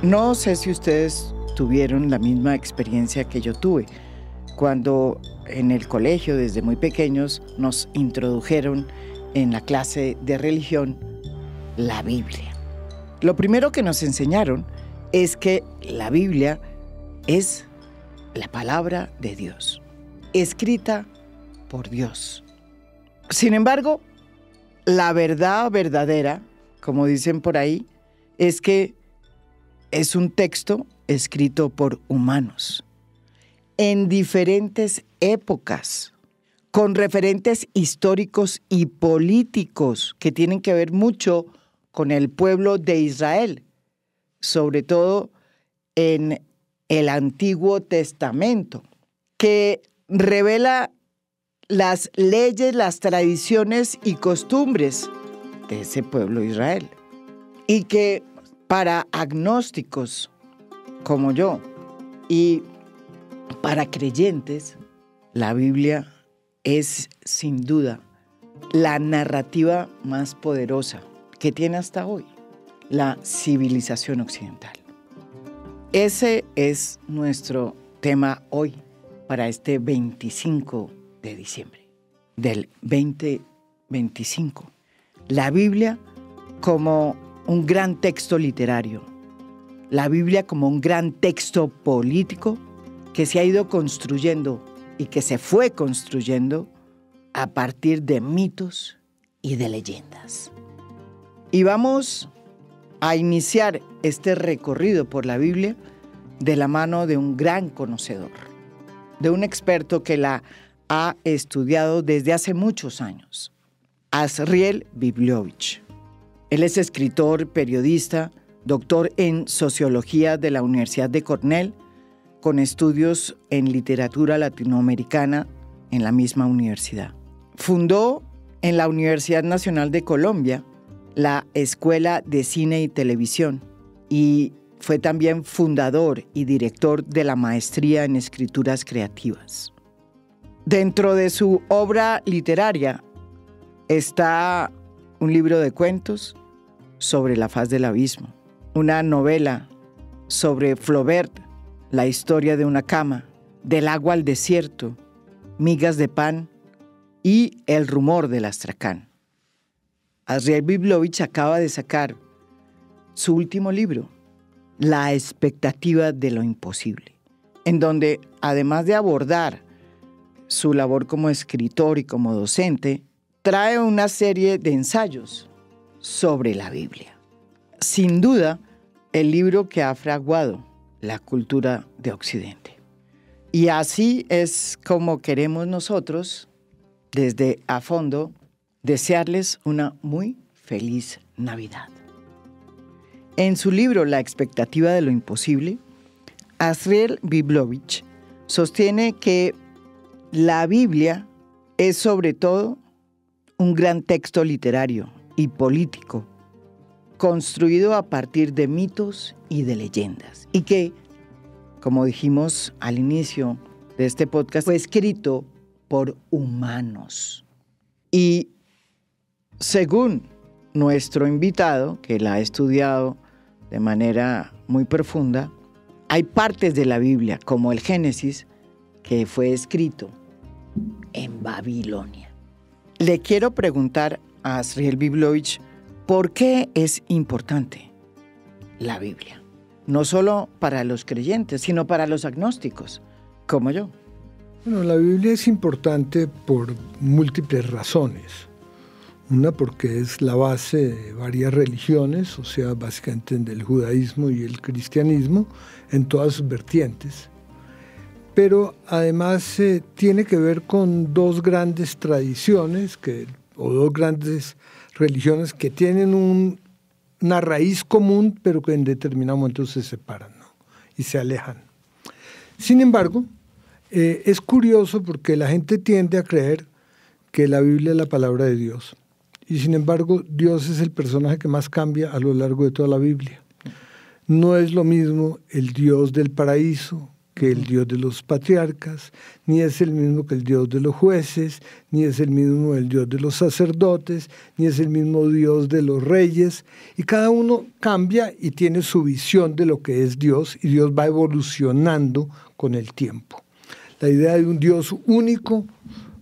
No sé si ustedes tuvieron la misma experiencia que yo tuve cuando en el colegio, desde muy pequeños, nos introdujeron en la clase de religión la Biblia. Lo primero que nos enseñaron es que la Biblia es la palabra de Dios, escrita por Dios. Sin embargo, la verdad verdadera, como dicen por ahí, es que es un texto escrito por humanos en diferentes épocas, con referentes históricos y políticos que tienen que ver mucho con el pueblo de Israel, sobre todo en el Antiguo Testamento, que revela las leyes, las tradiciones y costumbres de ese pueblo de Israel. Y que para agnósticos como yo y para creyentes, la Biblia es sin duda la narrativa más poderosa que tiene hasta hoy la civilización occidental. Ese es nuestro tema hoy para este 25 de diciembre del 2025. La Biblia como un gran texto literario, la Biblia como un gran texto político que se ha ido construyendo y que se fue construyendo a partir de mitos y de leyendas. Y vamos a iniciar este recorrido por la Biblia de la mano de un gran conocedor, de un experto que la ha estudiado desde hace muchos años, Azriel Biblovich. Él es escritor, periodista, doctor en Sociología de la Universidad de Cornell, con estudios en literatura latinoamericana en la misma universidad. Fundó en la Universidad Nacional de Colombia la Escuela de Cine y Televisión y fue también fundador y director de la Maestría en Escrituras Creativas. Dentro de su obra literaria está un libro de cuentos sobre la faz del abismo, una novela sobre Flaubert, la historia de una cama, del agua al desierto, migas de pan y el rumor del astracán. Azriel Biblovich acaba de sacar su último libro, La expectativa de lo imposible, en donde, además de abordar su labor como escritor y como docente, trae una serie de ensayos sobre la Biblia. Sin duda, el libro que ha fraguado la cultura de Occidente. Y así es como queremos nosotros, desde a fondo, desearles una muy feliz Navidad. En su libro La expectativa de lo imposible, Azriel Biblovich sostiene que la Biblia es sobre todo un gran texto literario y político, construido a partir de mitos y de leyendas, y que, como dijimos al inicio de este podcast, fue escrito por humanos. Y según nuestro invitado, que la ha estudiado de manera muy profunda, hay partes de la Biblia, como el Génesis, que fue escrito en Babilonia. Le quiero preguntar a Azriel Biblovich, ¿por qué es importante la Biblia? No solo para los creyentes, sino para los agnósticos, como yo. Bueno, la Biblia es importante por múltiples razones. Una, porque es la base de varias religiones, o sea, básicamente del judaísmo y el cristianismo, en todas sus vertientes. Pero además tiene que ver con dos grandes tradiciones, o dos grandes religiones que tienen una raíz común, pero que en determinado momento se separan, ¿no? Y se alejan. Sin embargo, es curioso porque la gente tiende a creer que la Biblia es la palabra de Dios. Y sin embargo, Dios es el personaje que más cambia a lo largo de toda la Biblia. No es lo mismo el Dios del paraíso, que el Dios de los patriarcas, ni es el mismo que el Dios de los jueces, ni es el mismo el Dios de los sacerdotes, ni es el mismo Dios de los reyes. Y cada uno cambia y tiene su visión de lo que es Dios, y Dios va evolucionando con el tiempo. La idea de un Dios único,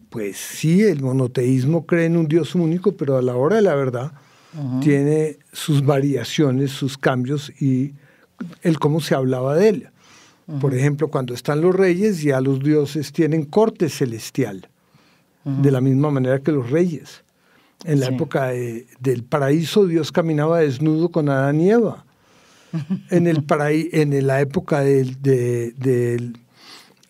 pues sí, el monoteísmo cree en un Dios único, pero a la hora de la verdad tiene sus variaciones, sus cambios y el cómo se hablaba de él. Por ejemplo, cuando están los reyes, ya los dioses tienen corte celestial, de la misma manera que los reyes. En la época del paraíso, Dios caminaba desnudo con Adán y Eva. En la época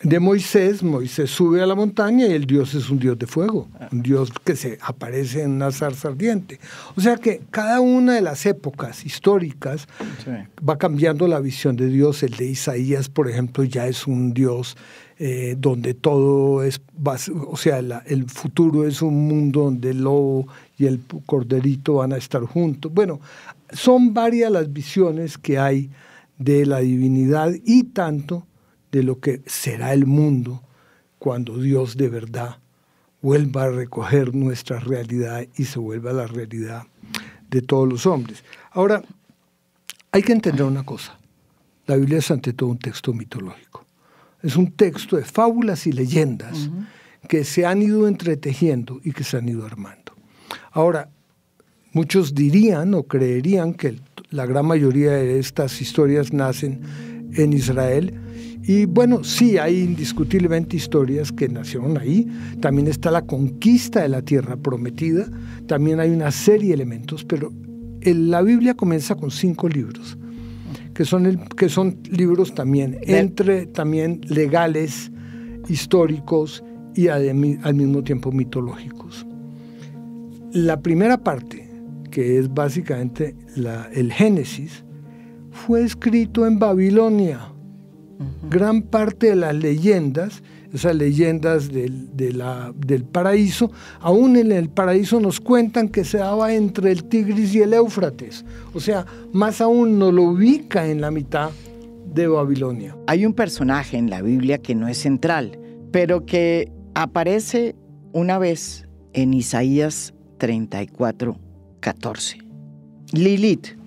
de Moisés sube a la montaña y el Dios es un Dios de fuego, un Dios que se aparece en una zarza ardiente. O sea que cada una de las épocas históricas va cambiando la visión de Dios. El de Isaías, por ejemplo, ya es un Dios donde todo es, o sea, el futuro es un mundo donde el lobo y el corderito van a estar juntos. Bueno, son varias las visiones que hay de la divinidad y tanto de lo que será el mundo cuando Dios de verdad vuelva a recoger nuestra realidad y se vuelva la realidad de todos los hombres. Ahora, hay que entender una cosa. La Biblia es ante todo un texto mitológico. Es un texto de fábulas y leyendas que se han ido entretejiendo y que se han ido armando. Ahora, muchos dirían o creerían que la gran mayoría de estas historias nacen en Israel. Y bueno, sí, hay indiscutiblemente historias que nacieron ahí. También está la conquista de la tierra prometida. También hay una serie de elementos, pero la Biblia comienza con 5 libros, que son libros también, también legales, históricos y al mismo tiempo mitológicos. La primera parte, que es básicamente el Génesis, fue escrito en Babilonia. Gran parte de las leyendas, esas leyendas del paraíso, aún en el paraíso nos cuentan que se daba entre el Tigris y el Éufrates. O sea, más aún nos lo ubica en la mitad de Babilonia. Hay un personaje en la Biblia que no es central, pero que aparece una vez en Isaías 34:14. Lilith,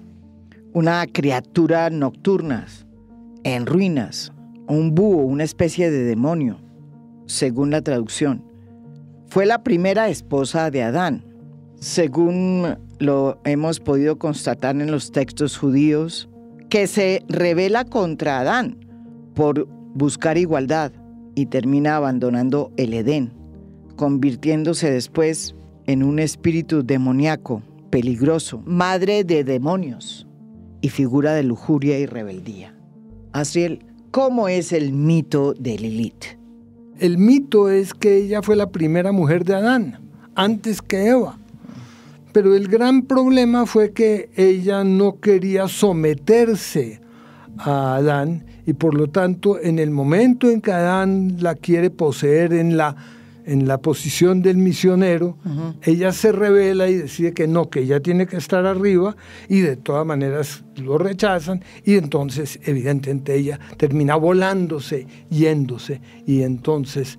una criatura nocturna, en ruinas, un búho, una especie de demonio, según la traducción. Fue la primera esposa de Adán, según lo hemos podido constatar en los textos judíos, que se rebela contra Adán por buscar igualdad y termina abandonando el Edén, convirtiéndose después en un espíritu demoníaco, peligroso, madre de demonios y figura de lujuria y rebeldía. Asriel, ¿cómo es el mito de Lilith? El mito es que ella fue la primera mujer de Adán, antes que Eva. Pero el gran problema fue que ella no quería someterse a Adán y por lo tanto en el momento en que Adán la quiere poseer en la posición del misionero, ella se rebela y decide que no, que ella tiene que estar arriba y de todas maneras lo rechazan y entonces evidentemente ella termina volándose, yéndose y entonces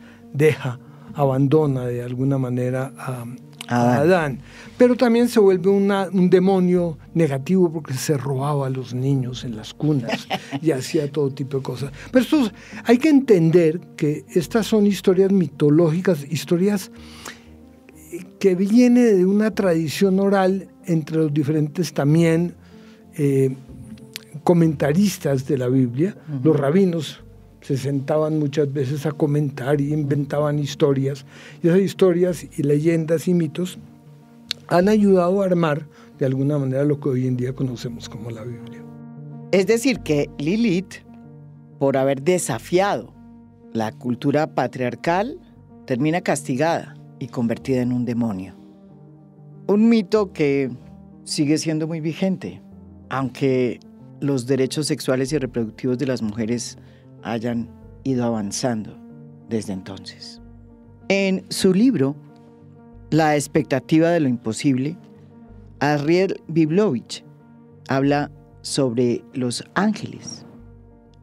abandona de alguna manera a Adán. Pero también se vuelve un demonio negativo porque se robaba a los niños en las cunas y hacía todo tipo de cosas. Pero hay que entender que estas son historias mitológicas, historias que vienen de una tradición oral entre los diferentes también comentaristas de la Biblia. Los rabinos se sentaban muchas veces a comentar y inventaban historias. Y esas historias y leyendas y mitos han ayudado a armar de alguna manera lo que hoy en día conocemos como la Biblia. Es decir, que Lilith, por haber desafiado la cultura patriarcal, termina castigada y convertida en un demonio. Un mito que sigue siendo muy vigente, aunque los derechos sexuales y reproductivos de las mujeres hayan ido avanzando desde entonces. En su libro, La expectativa de lo imposible, Ariel Biblovich habla sobre los ángeles.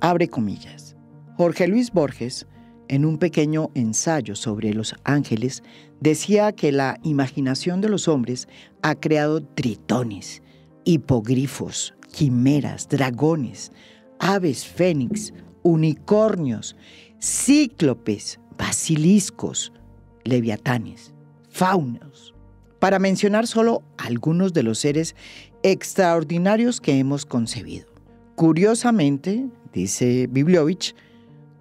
Abre comillas. Jorge Luis Borges, en un pequeño ensayo sobre los ángeles, decía que la imaginación de los hombres ha creado tritones, hipogrifos, quimeras, dragones, aves fénix, unicornios, cíclopes, basiliscos, leviatanes, faunos, para mencionar solo algunos de los seres extraordinarios que hemos concebido. Curiosamente, dice Biblovich,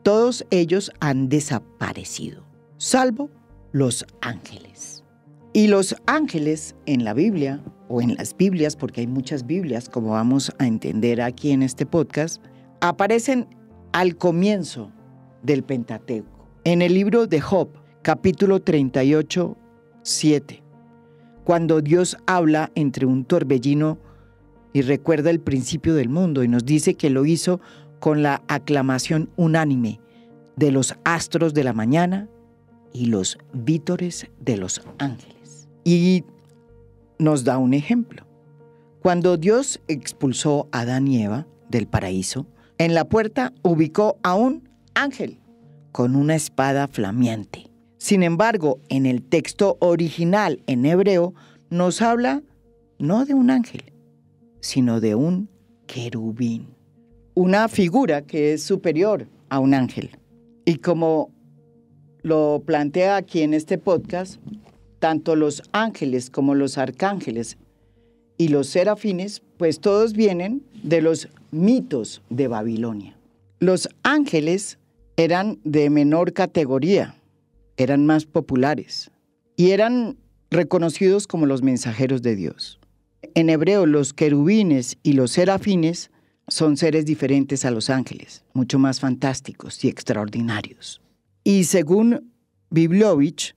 todos ellos han desaparecido, salvo los ángeles. Y los ángeles en la Biblia, o en las Biblias, porque hay muchas Biblias, como vamos a entender aquí en este podcast, aparecen al comienzo del Pentateuco. En el libro de Job, capítulo 38, 7, cuando Dios habla entre un torbellino y recuerda el principio del mundo y nos dice que lo hizo con la aclamación unánime de los astros de la mañana y los vítores de los ángeles. Y nos da un ejemplo. Cuando Dios expulsó a Adán y Eva del paraíso, en la puerta ubicó a un ángel con una espada flameante. Sin embargo, en el texto original en hebreo nos habla no de un ángel, sino de un querubín, una figura que es superior a un ángel. Y como lo plantea aquí en este podcast, tanto los ángeles como los arcángeles y los serafines, pues todos vienen de los mitos de Babilonia. Los ángeles eran de menor categoría, eran más populares y eran reconocidos como los mensajeros de Dios. En hebreo, los querubines y los serafines son seres diferentes a los ángeles, mucho más fantásticos y extraordinarios. Y según Biblovich,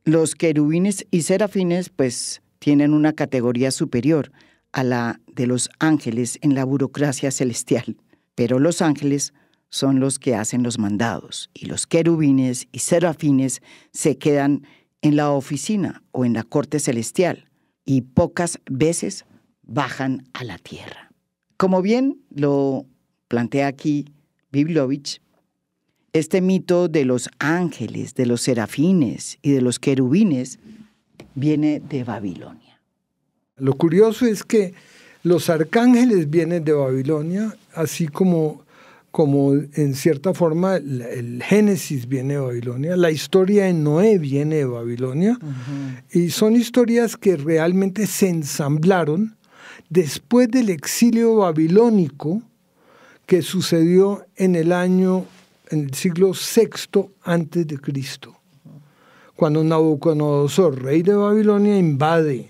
los querubines y serafines pues tienen una categoría superior a la de los ángeles en la burocracia celestial, pero los ángeles son los que hacen los mandados y los querubines y serafines se quedan en la oficina o en la corte celestial y pocas veces bajan a la tierra. Como bien lo plantea aquí Biblovich, este mito de los ángeles, de los serafines y de los querubines viene de Babilonia. Lo curioso es que los arcángeles vienen de Babilonia, así como en cierta forma el Génesis viene de Babilonia, la historia de Noé viene de Babilonia, y son historias que realmente se ensamblaron después del exilio babilónico que sucedió en el siglo VI antes de Cristo, cuando Nabucodonosor, rey de Babilonia, invade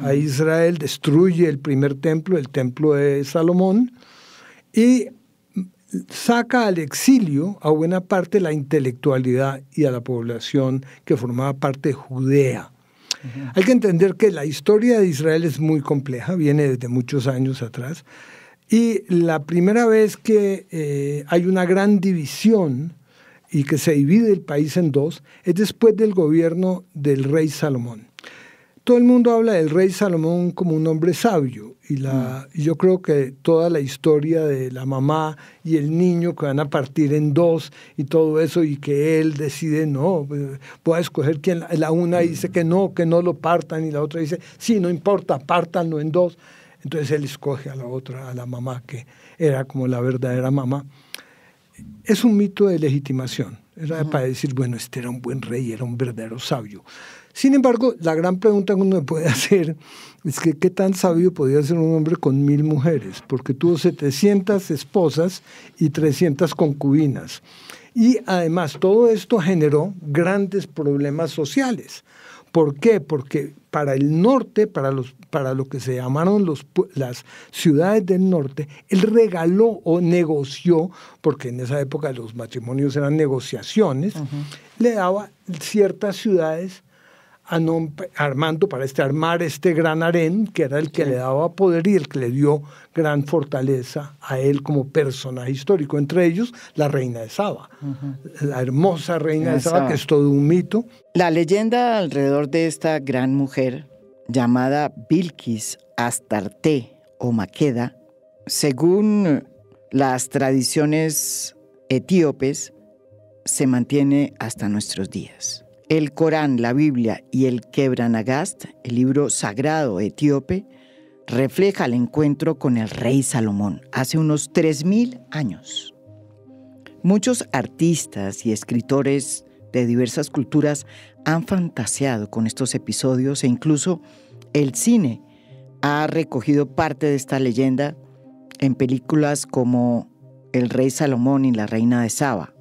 a Israel, destruye el primer templo, el templo de Salomón, y saca al exilio a buena parte la intelectualidad y a la población que formaba parte de Judea. Hay que entender que la historia de Israel es muy compleja, viene desde muchos años atrás, y la primera vez que hay una gran división y que se divide el país en dos es después del gobierno del rey Salomón. Todo el mundo habla del rey Salomón como un hombre sabio, y yo creo que toda la historia de la mamá y el niño que van a partir en dos y todo eso, y que él decide, no, voy a escoger quién, la una dice que no lo partan, y la otra dice, sí, no importa, pártanlo en dos. Entonces él escoge a la otra, a la mamá, que era como la verdadera mamá. Es un mito de legitimación, era para decir, bueno, este era un buen rey, era un verdadero sabio. Sin embargo, la gran pregunta que uno puede hacer es que qué tan sabio podía ser un hombre con 1000 mujeres, porque tuvo 700 esposas y 300 concubinas. Y además todo esto generó grandes problemas sociales. ¿Por qué? Porque para el norte, para lo que se llamaron las ciudades del norte, él regaló o negoció, porque en esa época los matrimonios eran negociaciones, le daba ciertas ciudades Armando para armar este gran harén, que era el que le daba poder y el que le dio gran fortaleza a él como personaje histórico. Entre ellos, la reina de Saba, la hermosa reina de Saba, que es todo un mito. La leyenda alrededor de esta gran mujer, llamada Bilquis, Astarte o Maqueda, según las tradiciones etíopes se mantiene hasta nuestros días. El Corán, la Biblia y el Quebra-Nagast, el libro sagrado etíope, refleja el encuentro con el rey Salomón hace unos 3000 años. Muchos artistas y escritores de diversas culturas han fantaseado con estos episodios e incluso el cine ha recogido parte de esta leyenda en películas como El rey Salomón y la reina de Saba.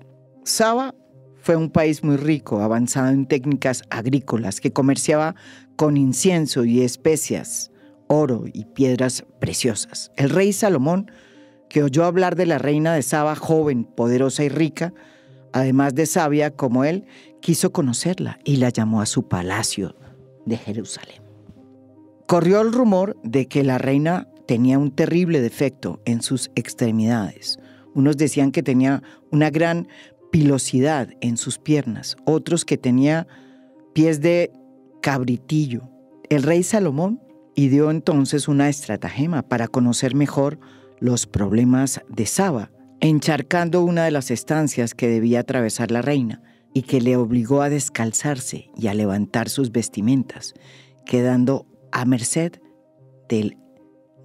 Saba fue un país muy rico, avanzado en técnicas agrícolas, que comerciaba con incienso y especias, oro y piedras preciosas. El rey Salomón, que oyó hablar de la reina de Saba, joven, poderosa y rica, además de sabia como él, quiso conocerla y la llamó a su palacio de Jerusalén. Corrió el rumor de que la reina tenía un terrible defecto en sus extremidades. Unos decían que tenía una gran pilosidad en sus piernas, otros que tenía pies de cabritillo. El rey Salomón ideó entonces una estratagema para conocer mejor los problemas de Saba, encharcando una de las estancias que debía atravesar la reina y que le obligó a descalzarse y a levantar sus vestimentas, quedando a merced del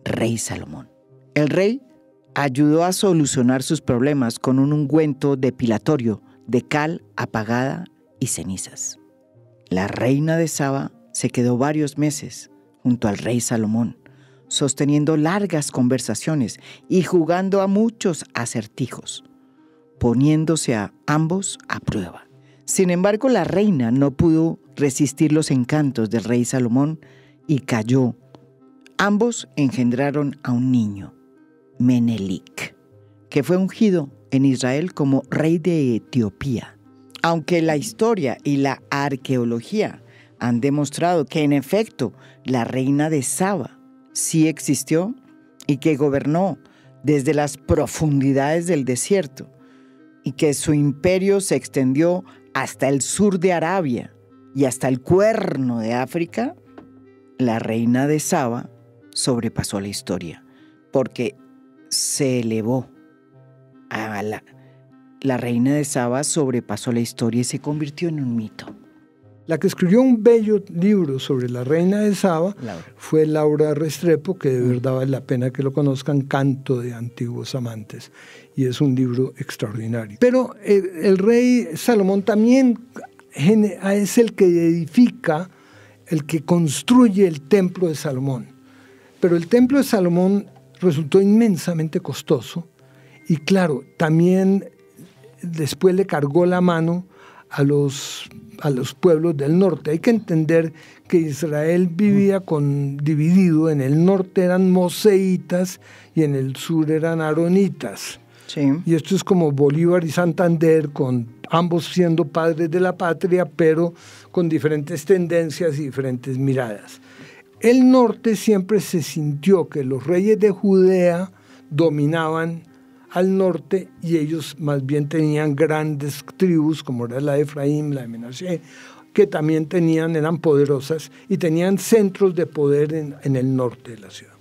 rey Salomón. El rey ayudó a solucionar sus problemas con un ungüento depilatorio de cal apagada y cenizas. La reina de Saba se quedó varios meses junto al rey Salomón, sosteniendo largas conversaciones y jugando a muchos acertijos, poniéndose a ambos a prueba. Sin embargo, la reina no pudo resistir los encantos del rey Salomón y cayó. Ambos engendraron a un niño, Menelik, que fue ungido en Israel como rey de Etiopía. Aunque la historia y la arqueología han demostrado que en efecto la reina de Saba sí existió y que gobernó desde las profundidades del desierto y que su imperio se extendió hasta el sur de Arabia y hasta el Cuerno de África, la reina de Saba sobrepasó la historia porque se elevó a la reina de Saba sobrepasó la historia y se convirtió en un mito. La que escribió un bello libro sobre la reina de Saba fue Laura Restrepo, que de verdad vale la pena que lo conozcan, Canto de Antiguos Amantes, y es un libro extraordinario. Pero el rey Salomón también es el que edifica, el que construye el templo de Salomón. Pero el templo de Salomón resultó inmensamente costoso y claro, también después le cargó la mano a los pueblos del norte. Hay que entender que Israel vivía dividido. En el norte eran moseítas y en el sur eran aronitas. Sí. Y esto es como Bolívar y Santander, con ambos siendo padres de la patria, pero con diferentes tendencias y diferentes miradas. El norte siempre se sintió que los reyes de Judea dominaban al norte y ellos más bien tenían grandes tribus, como era la de Efraín, la de Menashe, que también eran poderosas y tenían centros de poder en el norte de la ciudad,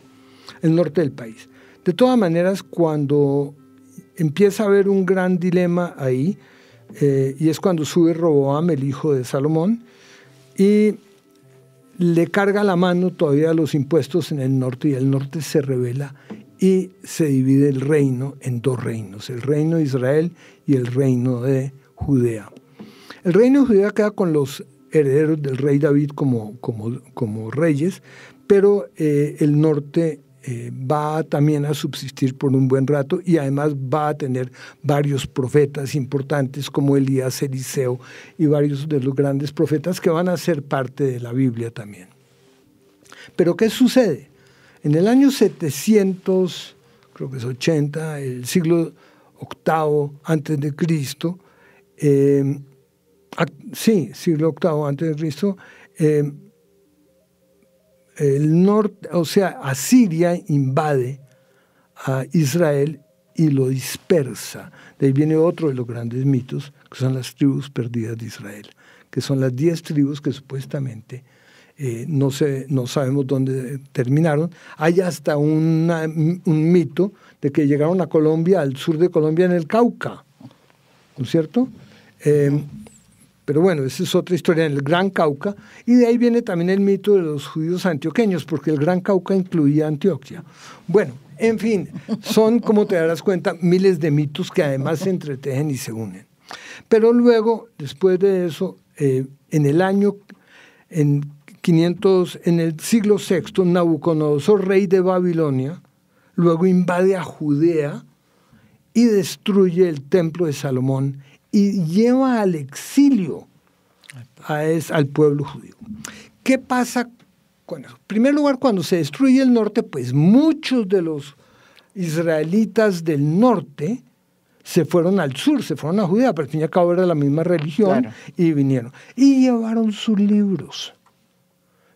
el norte del país. De todas maneras, cuando empieza a haber un gran dilema ahí, y es cuando sube Roboam, el hijo de Salomón, y le carga la mano todavía a los impuestos en el norte, y el norte se rebela y se divide el reino en dos reinos, el reino de Israel y el reino de Judea. El reino de Judea queda con los herederos del rey David como reyes, pero el norte va también a subsistir por un buen rato y además va a tener varios profetas importantes como Elías, Eliseo y varios de los grandes profetas que van a ser parte de la Biblia también. Pero ¿qué sucede? En el año 700, creo que es 80, el siglo VIII antes de Cristo, siglo VIII antes de Cristo, el norte, o sea, Asiria invade a Israel y lo dispersa. De ahí viene otro de los grandes mitos, que son las tribus perdidas de Israel, que son las 10 tribus que supuestamente no sabemos dónde terminaron. Hay hasta un mito de que llegaron a Colombia, al sur de Colombia, en el Cauca. ¿no es cierto? Pero bueno, esa es otra historia en el Gran Cauca, y de ahí viene también el mito de los judíos antioqueños, porque el Gran Cauca incluía Antioquia. Bueno, en fin, son, como te darás cuenta, miles de mitos que además se entretejen y se unen. Pero luego, después de eso, en el siglo VI, Nabucodonosor, rey de Babilonia, luego invade a Judea y destruye el templo de Salomón y lleva al exilio al pueblo judío. ¿Qué pasa con eso? En primer lugar, cuando se destruye el norte, pues muchos de los israelitas del norte se fueron al sur, se fueron a Judea, pero al fin y al cabo era la misma religión, claro. Y vinieron. Y llevaron sus libros,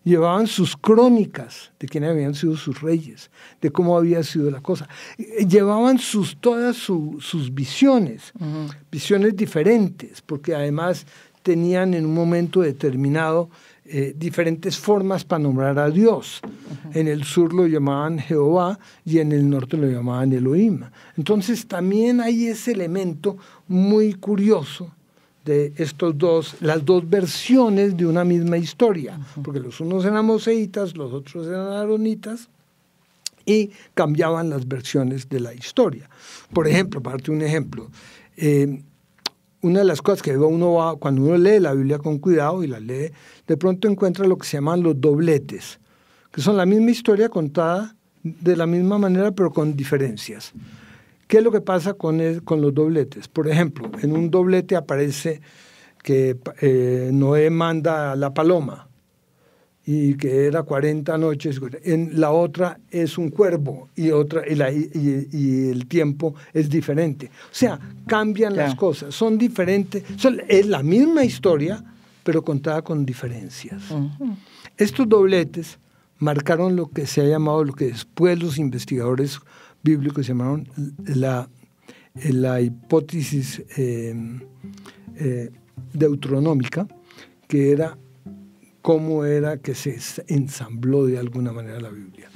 llevaban sus crónicas de quiénes habían sido sus reyes, de cómo había sido la cosa. Llevaban todas sus visiones, visiones diferentes, porque además tenían en un momento determinado diferentes formas para nombrar a Dios. En el sur lo llamaban Jehová y en el norte lo llamaban Elohim. Entonces también hay ese elemento muy curioso de las dos versiones de una misma historia, porque los unos eran moseitas, los otros eran aaronitas, y cambiaban las versiones de la historia. Por ejemplo, para darte un ejemplo, una de las cosas que cuando uno lee la Biblia con cuidado y la lee, de pronto encuentra lo que se llaman los dobletes, que son la misma historia contada de la misma manera, pero con diferencias. ¿Qué es lo que pasa con los dobletes? Por ejemplo, en un doblete aparece que Noé manda a la paloma y que era 40 noches. En la otra es un cuervo y el tiempo es diferente. O sea, cambian las cosas, son diferentes. Es la misma historia, pero contada con diferencias. Estos dobletes marcaron lo que se ha llamado, lo que después los investigadores bíblicos llamaron la hipótesis deuteronómica, que era cómo era que se ensambló de alguna manera la Biblia.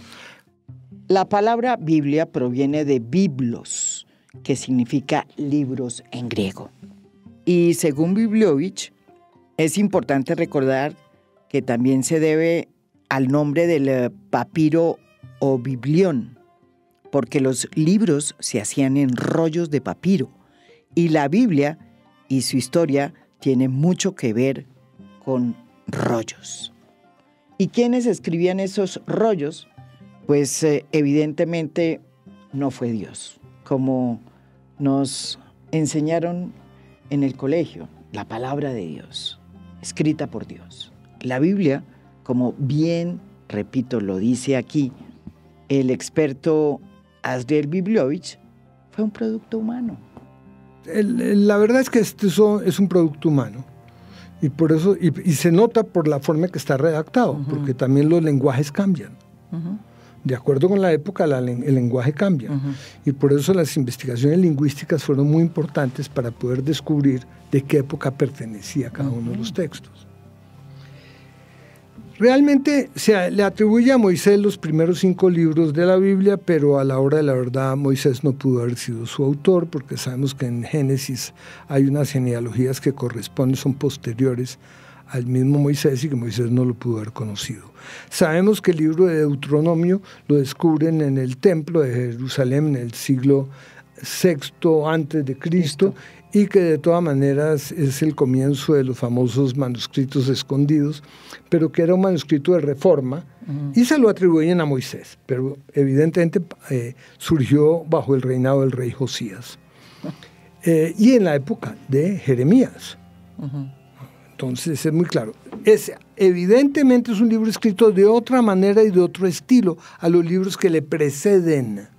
La palabra Biblia proviene de biblos, que significa libros en griego. Y según Bibliovich, es importante recordar que también se debe al nombre del papiro o biblión, porque los libros se hacían en rollos de papiro y la Biblia y su historia tiene mucho que ver con rollos. ¿Y quiénes escribían esos rollos? Pues evidentemente no fue Dios, como nos enseñaron en el colegio, la palabra de Dios, escrita por Dios. La Biblia, como bien, repito, lo dice aquí el experto Asriel Bibliovich, fue un producto humano. La verdad es que esto es un producto humano, y por eso y se nota por la forma que está redactado, porque también los lenguajes cambian. De acuerdo con la época, el lenguaje cambia. Y por eso las investigaciones lingüísticas fueron muy importantes para poder descubrir de qué época pertenecía cada uno de los textos. Realmente se le atribuye a Moisés los primeros 5 libros de la Biblia, pero a la hora de la verdad Moisés no pudo haber sido su autor, porque sabemos que en Génesis hay unas genealogías que son posteriores al mismo Moisés y que Moisés no lo pudo haber conocido. Sabemos que el libro de Deuteronomio lo descubren en el templo de Jerusalén en el siglo VI antes de Cristo, y que de todas maneras es el comienzo de los famosos manuscritos escondidos, pero que era un manuscrito de reforma, y se lo atribuyen a Moisés, pero evidentemente surgió bajo el reinado del rey Josías, y en la época de Jeremías. Entonces es muy claro, evidentemente es un libro escrito de otra manera y de otro estilo a los libros que le preceden.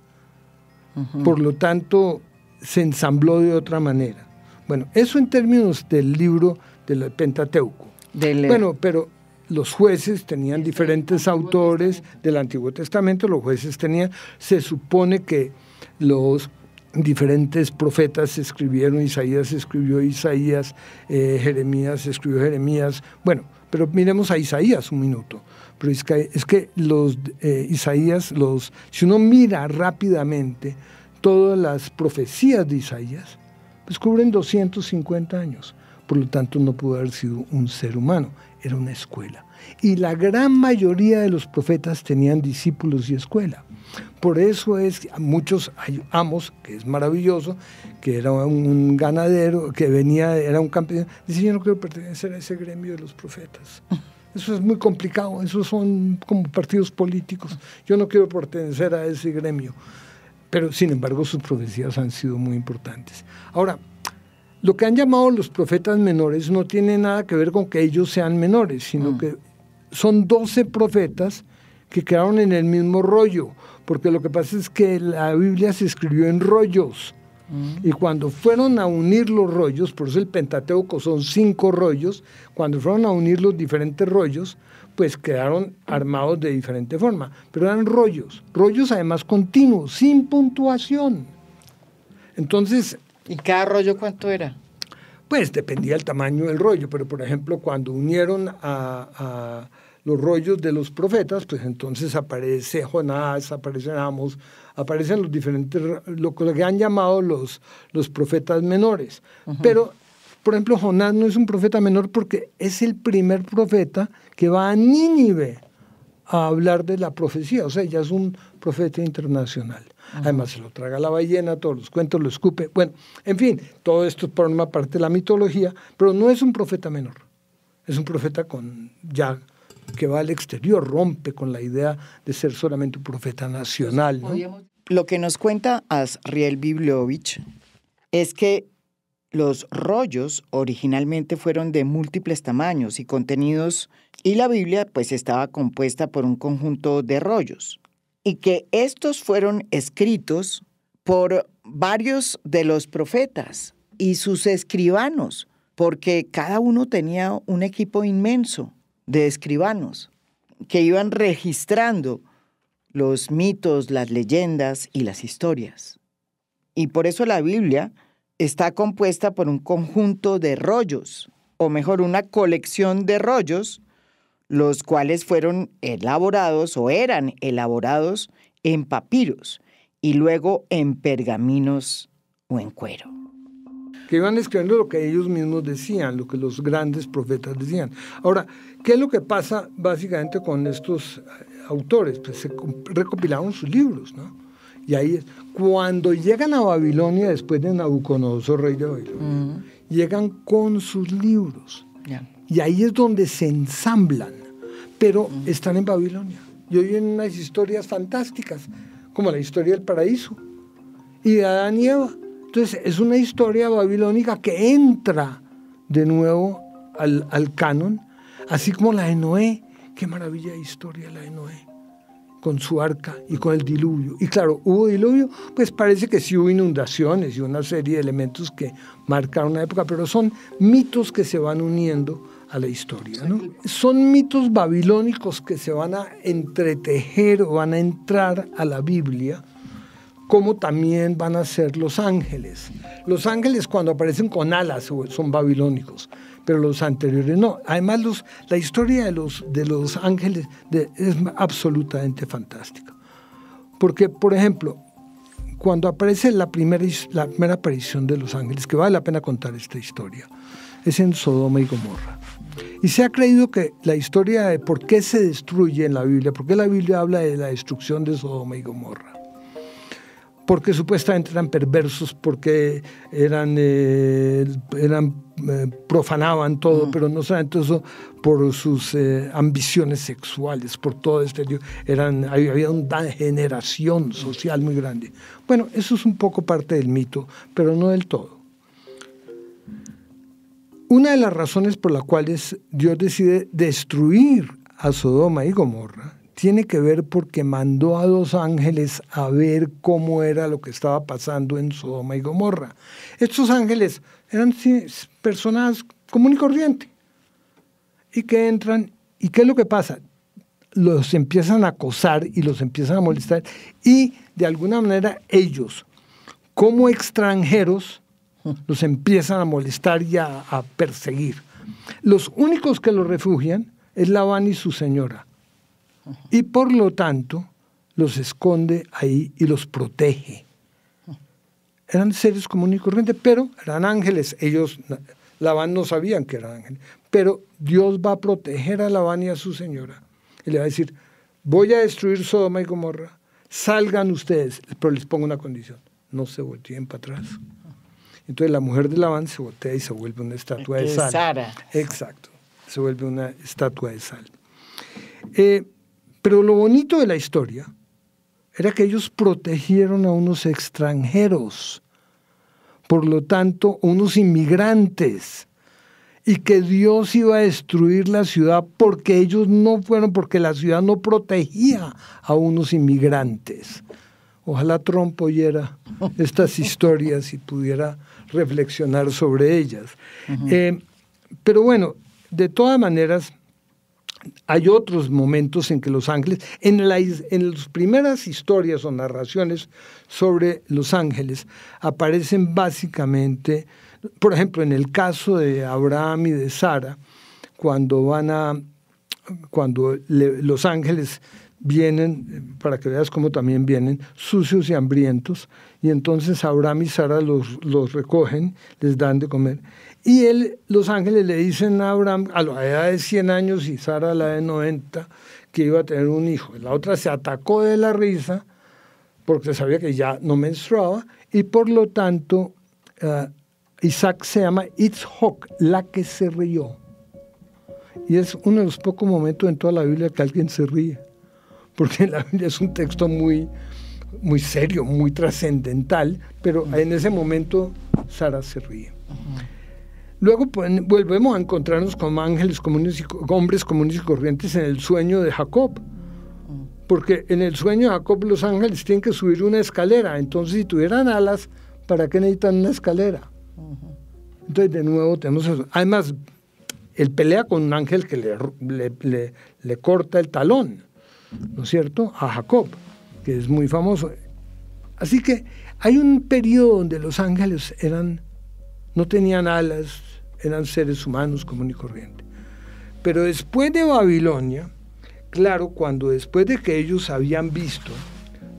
Por lo tanto, se ensambló de otra manera. Bueno, eso en términos del libro del Pentateuco. Bueno, pero los jueces tenían diferentes autores del Antiguo Testamento, se supone que los diferentes profetas escribieron, Isaías escribió Isaías, Jeremías escribió Jeremías. Bueno, pero miremos a Isaías un minuto. Pero es que los Isaías, si uno mira rápidamente todas las profecías de Isaías, descubren 250 años. Por lo tanto, no pudo haber sido un ser humano, era una escuela. Y la gran mayoría de los profetas tenían discípulos y escuela. Por eso es que muchos hay Amos, que es maravilloso, que era un ganadero, que venía, era un campeón, dice: yo no quiero pertenecer a ese gremio de los profetas. Eso es muy complicado, esos son como partidos políticos. Yo no quiero pertenecer a ese gremio. Pero, sin embargo, sus profecías han sido muy importantes. Ahora, lo que han llamado los profetas menores no tiene nada que ver con que ellos sean menores, sino que son 12 profetas que quedaron en el mismo rollo, porque lo que pasa es que la Biblia se escribió en rollos, y cuando fueron a unir los rollos, por eso el Pentateuco son 5 rollos, cuando fueron a unir los diferentes rollos, pues quedaron armados de diferente forma, pero eran rollos además continuos, sin puntuación. Entonces... ¿Y cada rollo cuánto era? Pues dependía del tamaño del rollo, pero por ejemplo cuando unieron a los rollos de los profetas, pues entonces aparece Jonás, aparecen Amos, aparecen los diferentes, lo que han llamado los profetas menores. Pero, por ejemplo, Jonás no es un profeta menor porque es el primer profeta que va a Nínive a hablar de la profecía, o sea, ya es un profeta internacional. Además se lo traga la ballena, todos los cuentos lo escupe. Bueno, en fin, todo esto forma parte de la mitología, pero no es un profeta menor. Es un profeta que va al exterior, rompe con la idea de ser solamente un profeta nacional, ¿no? Lo que nos cuenta Azriel Biblovich es que los rollos originalmente fueron de múltiples tamaños y contenidos, y la Biblia pues estaba compuesta por un conjunto de rollos, y que estos fueron escritos por varios de los profetas y sus escribanos, porque cada uno tenía un equipo inmenso de escribanos que iban registrando los mitos, las leyendas y las historias. Y por eso la Biblia está compuesta por un conjunto de rollos, o mejor, una colección de rollos, los cuales fueron elaborados o eran elaborados en papiros y luego en pergaminos o en cuero. Que iban escribiendo lo que ellos mismos decían, lo que los grandes profetas decían. Ahora, ¿qué es lo que pasa básicamente con estos autores? Pues se recopilaron sus libros, ¿no? Y ahí es, cuando llegan a Babilonia, después de Nabucodonosor, rey de Babilonia, llegan con sus libros. Y ahí es donde se ensamblan, pero están en Babilonia. Y oyen unas historias fantásticas, como la historia del paraíso y de Adán y Eva. Entonces es una historia babilónica que entra de nuevo al canon, así como la de Noé. Qué maravilla de historia la de Noé, con su arca y con el diluvio. Y claro, ¿hubo diluvio? Pues parece que sí hubo inundaciones y una serie de elementos que marcaron una época, pero son mitos que se van uniendo a la historia, ¿no? Son mitos babilónicos que se van a entretejer o van a entrar a la Biblia, como también van a ser los ángeles. Los ángeles, cuando aparecen con alas, son babilónicos, pero los anteriores no. Además, la historia de los ángeles es absolutamente fantástica. Porque, por ejemplo, cuando aparece la primera aparición de los ángeles, que vale la pena contar esta historia, es en Sodoma y Gomorra. Y se ha creído que la historia de por qué se destruye en la Biblia, por qué la Biblia habla de la destrucción de Sodoma y Gomorra, porque supuestamente eran perversos, porque profanaban todo, pero no solamente eso, por sus ambiciones sexuales, por todo había una degeneración social muy grande. Bueno, eso es un poco parte del mito, pero no del todo. Una de las razones por las cuales Dios decide destruir a Sodoma y Gomorra tiene que ver porque mandó a 2 ángeles a ver cómo era lo que estaba pasando en Sodoma y Gomorra. Estos ángeles eran personas común y corriente, y que entran, ¿y qué es lo que pasa? Los empiezan a acosar y los empiezan a molestar, y de alguna manera ellos, como extranjeros, los empiezan a molestar y a perseguir. Los únicos que los refugian es Labán y su señora. Y por lo tanto, los esconde ahí y los protege. eran seres comunes y corrientes, pero eran ángeles. Ellos, Labán, no sabían que eran ángeles, pero Dios va a proteger a Labán y a su señora. Y le va a decir, voy a destruir Sodoma y Gomorra, salgan ustedes, pero les pongo una condición, no se volteen para atrás. Entonces la mujer de Labán se voltea y se vuelve una estatua de sal. Sara. Exacto, se vuelve una estatua de sal. Pero lo bonito de la historia era que ellos protegieron a unos extranjeros, por lo tanto, unos inmigrantes, y que Dios iba a destruir la ciudad porque ellos no fueron, porque la ciudad no protegía a unos inmigrantes. Ojalá Trump oyera estas historias y pudiera reflexionar sobre ellas. Pero bueno, de todas maneras, hay otros momentos en que los ángeles, en las primeras historias o narraciones sobre los ángeles, aparecen básicamente, por ejemplo, en el caso de Abraham y de Sara, cuando los ángeles vienen, para que veas cómo también vienen, sucios y hambrientos, y entonces Abraham y Sara los recogen, les dan de comer. Y los ángeles le dicen a Abraham, a la edad de 100 años y Sara a la de 90, que iba a tener un hijo. La otra se atacó de la risa porque sabía que ya no menstruaba, y por lo tanto Isaac se llama Itzhok, la que se rió. Y es uno de los pocos momentos en toda la Biblia que alguien se ríe, porque la Biblia es un texto muy, muy serio, muy trascendental, pero en ese momento Sara se ríe. Luego volvemos a encontrarnos con ángeles comunes y hombres comunes y corrientes en el sueño de Jacob. Porque en el sueño de Jacob los ángeles tienen que subir una escalera. Entonces, si tuvieran alas, ¿para qué necesitan una escalera? Entonces, de nuevo, tenemos eso. Además, él pelea con un ángel que le corta el talón, ¿no es cierto?, a Jacob, que es muy famoso. Así que hay un periodo donde los ángeles no tenían alas, eran seres humanos común y corriente. Pero después de Babilonia, claro, después de que ellos habían visto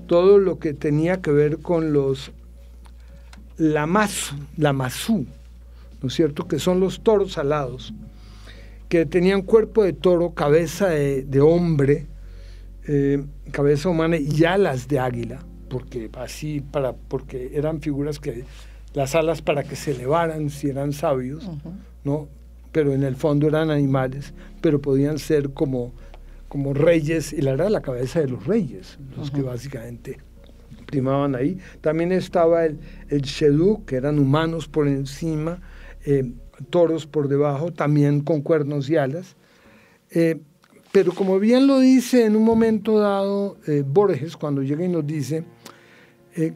todo lo que tenía que ver con los lamasú, ¿no es cierto?, que son los toros alados, que tenían cuerpo de toro, cabeza de hombre, cabeza humana y alas de águila, porque eran figuras que las alas para que se elevaran si eran sabios, ¿no? Pero en el fondo eran animales, pero podían ser como reyes, y era la cabeza de los reyes, los que básicamente primaban ahí. También estaba el Shedú, que eran humanos por encima, toros por debajo, también con cuernos y alas. Pero como bien lo dice en un momento dado Borges, cuando llega y nos dice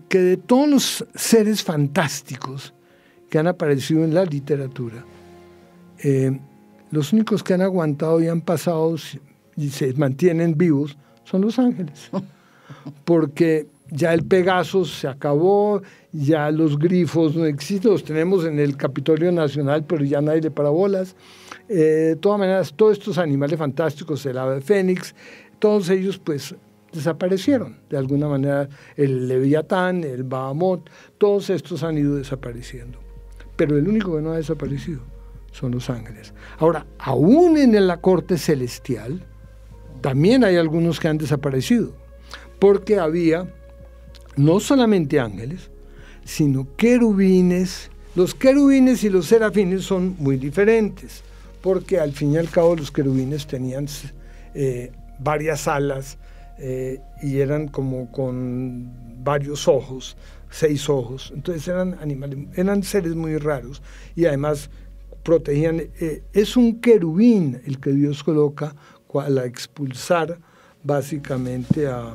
que de todos los seres fantásticos que han aparecido en la literatura, los únicos que han aguantado y han pasado y se mantienen vivos son los ángeles, porque ya el Pegaso se acabó, ya los grifos no existen, los tenemos en el Capitolio Nacional, pero ya nadie le para bolas. De todas maneras, todos estos animales fantásticos, el ave fénix, todos ellos pues desaparecieron. De alguna manera, el Leviatán, el Bahamut, todos estos han ido desapareciendo. Pero el único que no ha desaparecido son los ángeles. Ahora, aún en la corte celestial, también hay algunos que han desaparecido, porque había no solamente ángeles, sino querubines. Los querubines y los serafines son muy diferentes, porque al fin y al cabo los querubines tenían varias alas, y eran como con varios ojos, 6 ojos. Entonces eran animales, eran seres muy raros, y además protegían. Es un querubín el que Dios coloca al expulsar básicamente a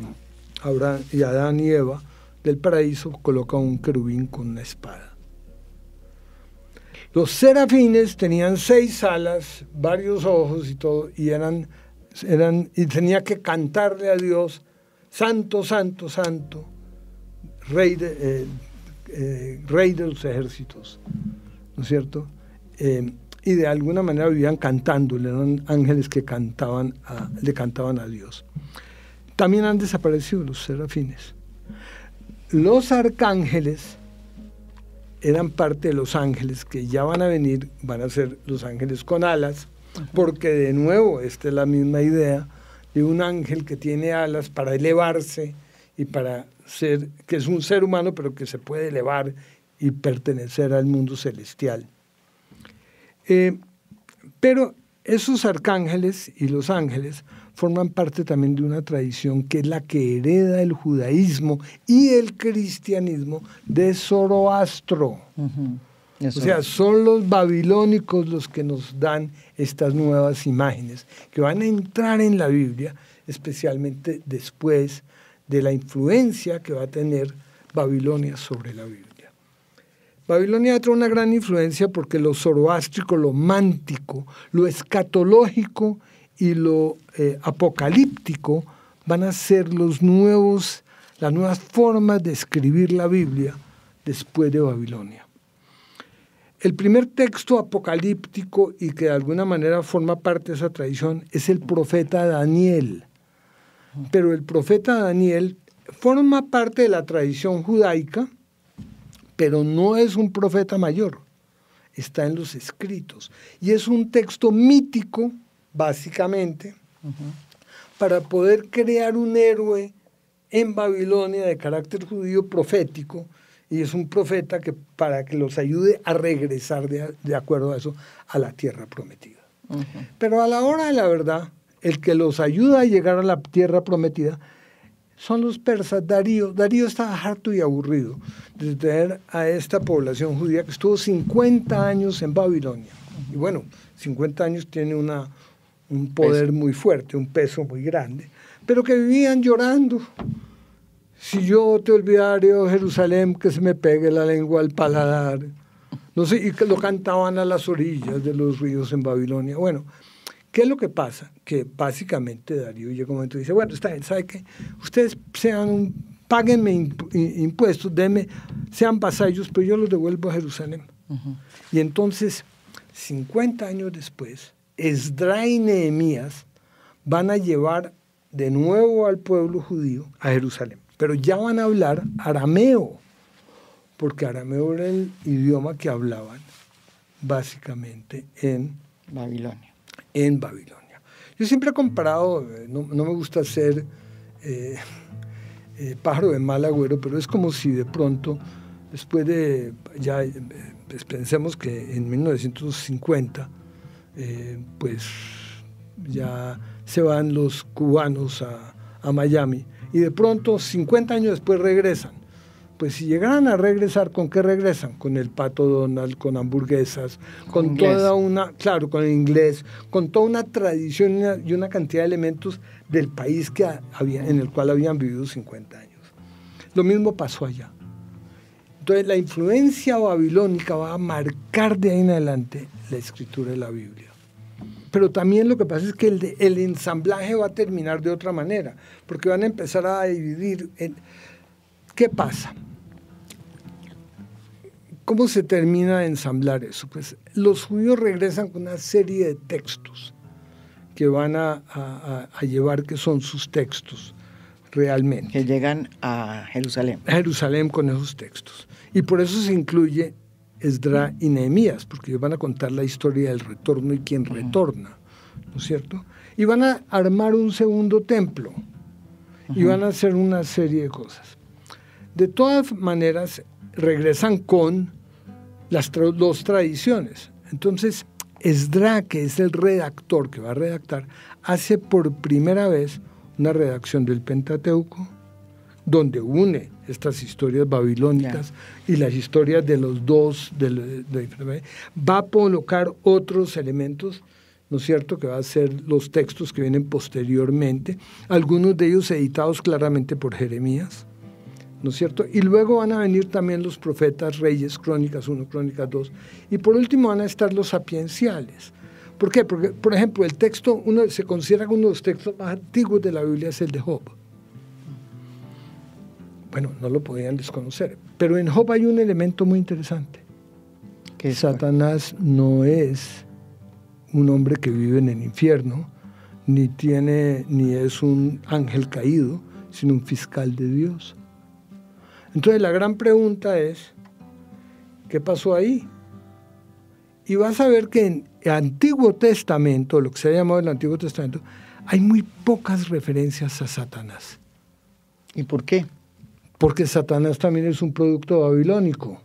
Abraham y a Adán y Eva del paraíso, coloca un querubín con una espada. Los serafines tenían 6 alas, varios ojos y todo, y y tenía que cantarle a Dios, santo, santo, santo, rey de los ejércitos, ¿no es cierto? Y de alguna manera vivían cantándole, eran ángeles que le cantaban a Dios. También han desaparecido los serafines. Los arcángeles eran parte de los ángeles que ya van a venir, van a ser los ángeles con alas, porque de nuevo, esta es la misma idea de un ángel que tiene alas para elevarse y para ser, que es un ser humano, pero que se puede elevar y pertenecer al mundo celestial. Pero esos arcángeles y los ángeles forman parte también de una tradición que es la que hereda el judaísmo y el cristianismo de Zoroastro. O sea, son los babilónicos los que nos dan estas nuevas imágenes que van a entrar en la Biblia, especialmente después de la influencia que va a tener Babilonia sobre la Biblia. Babilonia trae una gran influencia porque lo zoroástrico, lo mántico, lo escatológico y lo apocalíptico van a ser las nuevas formas de escribir la Biblia después de Babilonia. El primer texto apocalíptico y que de alguna manera forma parte de esa tradición es el profeta Daniel. Pero el profeta Daniel forma parte de la tradición judaica, pero no es un profeta mayor, está en los escritos. Y es un texto mítico, básicamente, para poder crear un héroe en Babilonia de carácter judío profético, y es un profeta que para que los ayude a regresar de acuerdo a eso a la tierra prometida. Pero a la hora de la verdad, el que los ayuda a llegar a la tierra prometida son los persas. Darío estaba harto y aburrido de tener a esta población judía que estuvo 50 años en Babilonia. Y bueno, 50 años tiene un poder muy fuerte, un peso muy grande, pero que vivían llorando. Si yo te olvidare, oh Jerusalén, que se me pegue la lengua al paladar. No sé, y que lo cantaban a las orillas de los ríos en Babilonia. Bueno, ¿qué es lo que pasa? Que básicamente Darío llega un momento y dice, bueno, está bien, ¿sabe qué? Ustedes páguenme impuestos, sean vasallos, pero yo los devuelvo a Jerusalén. Y entonces, 50 años después, Esdras y Nehemías van a llevar de nuevo al pueblo judío a Jerusalén. Pero ya van a hablar arameo, porque arameo era el idioma que hablaban básicamente en Babilonia. Yo siempre he comparado, no me gusta ser pájaro de mal agüero, pero es como si de pronto, después de, pensemos que en 1950, pues ya se van los cubanos a Miami, y de pronto 50 años después regresan. Pues si llegaran a regresar, ¿con qué regresan? Con el Pato Donald, con hamburguesas, con toda una, claro, con el inglés, con toda una tradición y una cantidad de elementos del país en el cual habían vivido 50 años. Lo mismo pasó allá. Entonces la influencia babilónica va a marcar de ahí en adelante la escritura de la Biblia. Pero también lo que pasa es que el ensamblaje va a terminar de otra manera, porque van a empezar a dividir. ¿Qué pasa? ¿Cómo se termina de ensamblar eso? Pues los judíos regresan con una serie de textos que van a llevar, que son sus textos realmente. Que llegan a Jerusalén. A Jerusalén con esos textos. Y por eso se incluye Esdras y Nehemías, porque ellos van a contar la historia del retorno y quién retorna, ¿no es cierto? Y van a armar un segundo templo y van a hacer una serie de cosas. De todas maneras, regresan con las dos tradiciones. Entonces, Esdras, que es el redactor que va a redactar, hace por primera vez una redacción del Pentateuco, donde une estas historias babilónicas y las historias de los dos, va a colocar otros elementos, ¿no es cierto?, que va a ser los textos que vienen posteriormente, algunos de ellos editados claramente por Jeremías, ¿no es cierto? Y luego van a venir también los profetas, Reyes, Crónicas 1, Crónicas 2, y por último van a estar los sapienciales. ¿Por qué? Porque, por ejemplo, el texto, se considera que uno de los textos más antiguos de la Biblia es el de Job. Bueno, no lo podían desconocer, pero en Job hay un elemento muy interesante, que Satanás no es un hombre que vive en el infierno, ni es un ángel caído, sino un fiscal de Dios. Entonces la gran pregunta es, ¿Qué pasó ahí? Y vas a ver que en el Antiguo Testamento, lo que se ha llamado el Antiguo Testamento, hay muy pocas referencias a Satanás. ¿Y por qué? Porque Satanás también es un producto babilónico,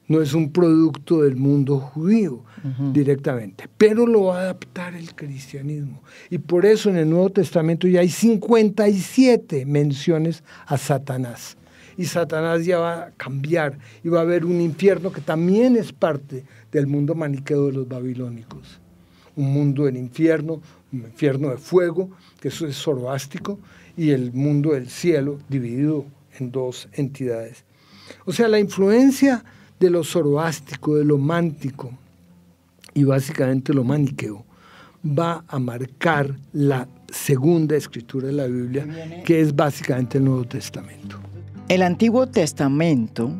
no es un producto del mundo judío directamente, pero lo va a adaptar el cristianismo. Y por eso en el Nuevo Testamento ya hay 57 menciones a Satanás. Y Satanás ya va a cambiar y va a haber un infierno que también es parte del mundo maniqueo de los babilónicos. Un mundo del infierno, un infierno de fuego, que eso es zoroástrico, y el mundo del cielo dividido en dos entidades. O sea, la influencia de lo zoroástrico, de lo mántico y básicamente lo maniqueo va a marcar la segunda escritura de la Biblia, que es básicamente el Nuevo Testamento. El Antiguo Testamento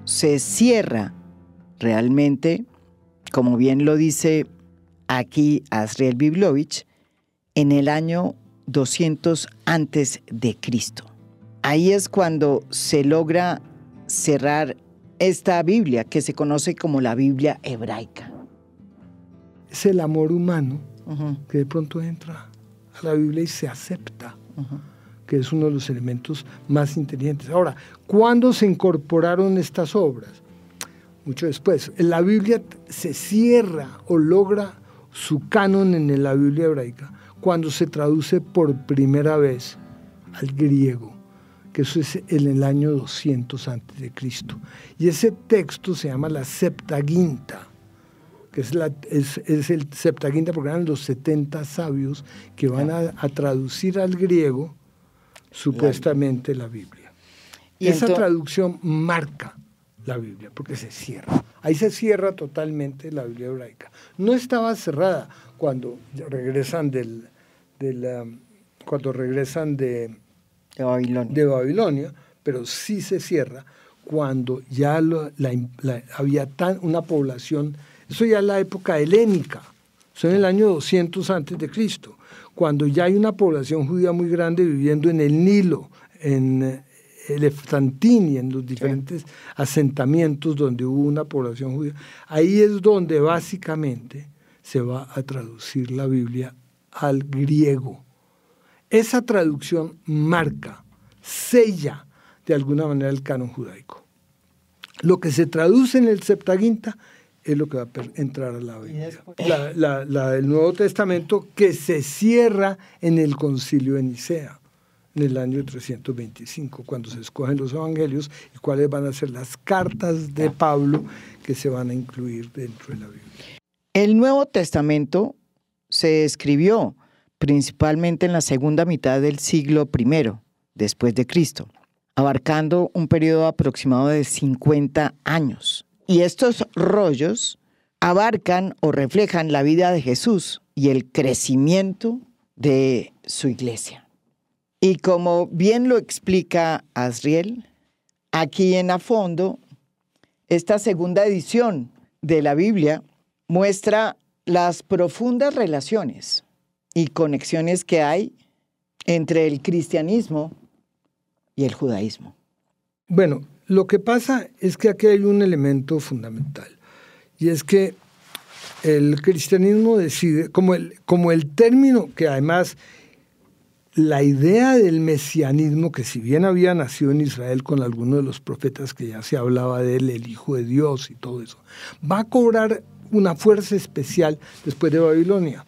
se cierra realmente, como bien lo dice aquí Azriel Biblovich, en el año 200 antes de Cristo. Ahí es cuando se logra cerrar esta Biblia que se conoce como la Biblia hebraica. Es el amor humano que de pronto entra a la Biblia y se acepta, que es uno de los elementos más inteligentes. Ahora, ¿cuándo se incorporaron estas obras? Mucho después. La Biblia se cierra o logra su canon en la Biblia hebraica cuando se traduce por primera vez al griego, que eso es en el año 200 antes de Cristo. Y ese texto se llama la Septaginta, que es el Septaginta porque eran los 70 sabios que van a traducir al griego supuestamente la Biblia. Y esa traducción marca la Biblia, porque se cierra. Ahí se cierra totalmente la Biblia hebraica. No estaba cerrada cuando regresan de Babilonia, pero sí se cierra cuando ya había una población, eso ya es la época helénica, eso en el año 200 antes de Cristo, cuando ya hay una población judía muy grande viviendo en el Nilo, en Elefantín y en los diferentes asentamientos donde hubo una población judía. Ahí es donde básicamente se va a traducir la Biblia al griego. Esa traducción marca, sella de alguna manera el canon judaico. Lo que se traduce en el Septaginta es lo que va a entrar a la Biblia. La del Nuevo Testamento que se cierra en el Concilio de Nicea, en el año 325, cuando se escogen los evangelios y cuáles van a ser las cartas de Pablo que se van a incluir dentro de la Biblia. El Nuevo Testamento se escribió principalmente en la segunda mitad del siglo I después de Cristo, abarcando un periodo aproximado de 50 años. Y estos rollos abarcan o reflejan la vida de Jesús y el crecimiento de su iglesia. Y como bien lo explica Azriel, aquí en a fondo, esta segunda edición de la Biblia muestra las profundas relaciones y conexiones que hay entre el cristianismo y el judaísmo. Bueno, lo que pasa es que aquí hay un elemento fundamental, y es que el cristianismo decide, como el término que además la idea del mesianismo, que si bien había nacido en Israel con algunos de los profetas que ya se hablaba de él, el Hijo de Dios y todo eso, va a cobrar una fuerza especial después de Babilonia.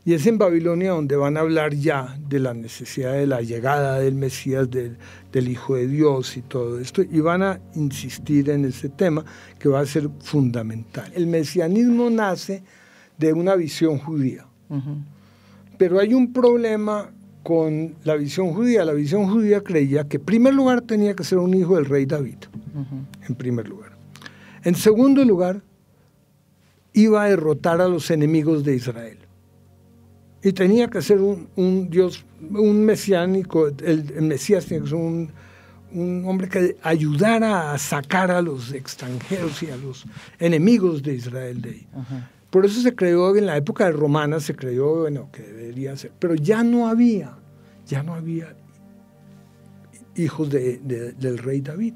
Y es en Babilonia donde van a hablar ya de la necesidad de la llegada del Mesías, del Hijo de Dios y todo esto, y van a insistir en ese tema que va a ser fundamental. El mesianismo nace de una visión judía, pero hay un problema con la visión judía. La visión judía creía que en primer lugar tenía que ser un hijo del rey David, en primer lugar. En segundo lugar, iba a derrotar a los enemigos de Israel. Y tenía que ser un Dios, un mesiánico, el Mesías tenía que ser un hombre que ayudara a sacar a los extranjeros y a los enemigos de Israel de ahí. Por eso se creó, en la época romana se creó, bueno, que debería ser, pero ya no había hijos del rey David,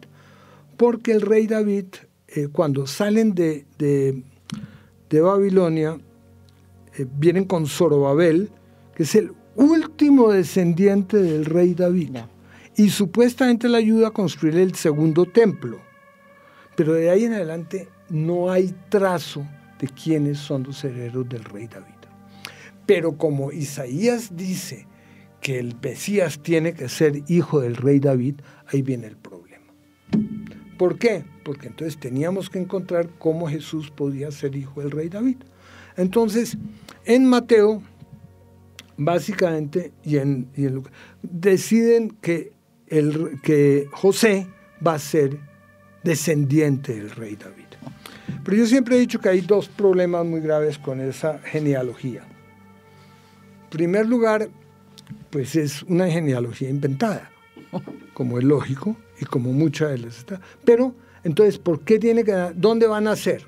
porque el rey David cuando salen de Babilonia, vienen con Zorobabel, que es el último descendiente del rey David. No. Y supuestamente le ayuda a construir el segundo templo. Pero de ahí en adelante no hay trazo de quiénes son los herederos del rey David. Pero como Isaías dice que el Mesías tiene que ser hijo del rey David, ahí viene el problema. ¿Por qué? Porque entonces teníamos que encontrar cómo Jesús podía ser hijo del rey David. Entonces, en Mateo, básicamente, y en Lucas, deciden que José va a ser descendiente del rey David. Pero yo siempre he dicho que hay dos problemas muy graves con esa genealogía. En primer lugar, pues es una genealogía inventada, como es lógico y como muchas de las está. Pero, entonces, ¿dónde va a nacer?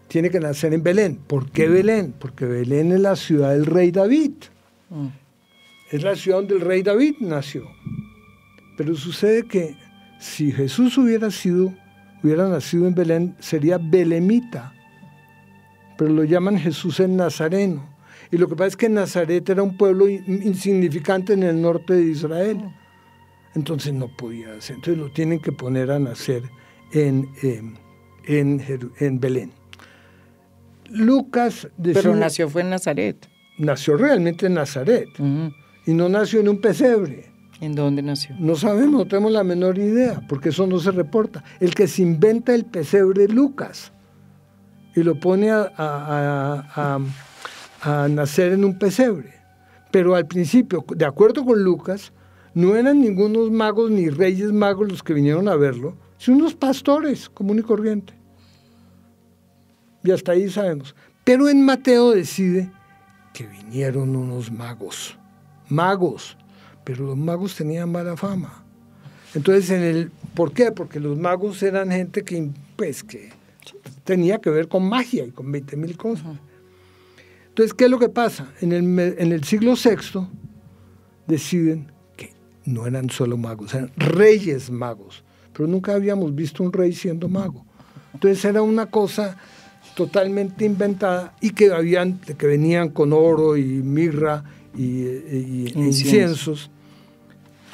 Tiene que nacer en Belén. ¿Por qué Belén? Porque Belén es la ciudad del rey David. Es la ciudad donde el rey David nació. Pero sucede que si Jesús hubiera nacido en Belén, sería belemita. Pero lo llaman Jesús el Nazareno. Y lo que pasa es que Nazaret era un pueblo insignificante en el norte de Israel. Entonces no podía ser. Entonces lo tienen que poner a nacer en Belén. Lucas decía, pero fue en Nazaret. Nació realmente en Nazaret. Y no nació en un pesebre. ¿En dónde nació? No sabemos, no tenemos la menor idea, porque eso no se reporta. El que se inventa el pesebre es Lucas. Y lo pone a nacer en un pesebre. Pero al principio, de acuerdo con Lucas, no eran ningunos magos ni reyes magos los que vinieron a verlo, sino unos pastores común y corriente. Y hasta ahí sabemos. Pero en Mateo decide que vinieron unos magos. Pero los magos tenían mala fama. Entonces, ¿por qué? Porque los magos eran gente que tenía que ver con magia y con 20,000 cosas. Entonces, ¿qué es lo que pasa? En el siglo VI deciden que no eran solo magos, eran reyes magos. Pero nunca habíamos visto un rey siendo mago. Entonces era una cosa totalmente inventada y que venían con oro y mirra y inciensos.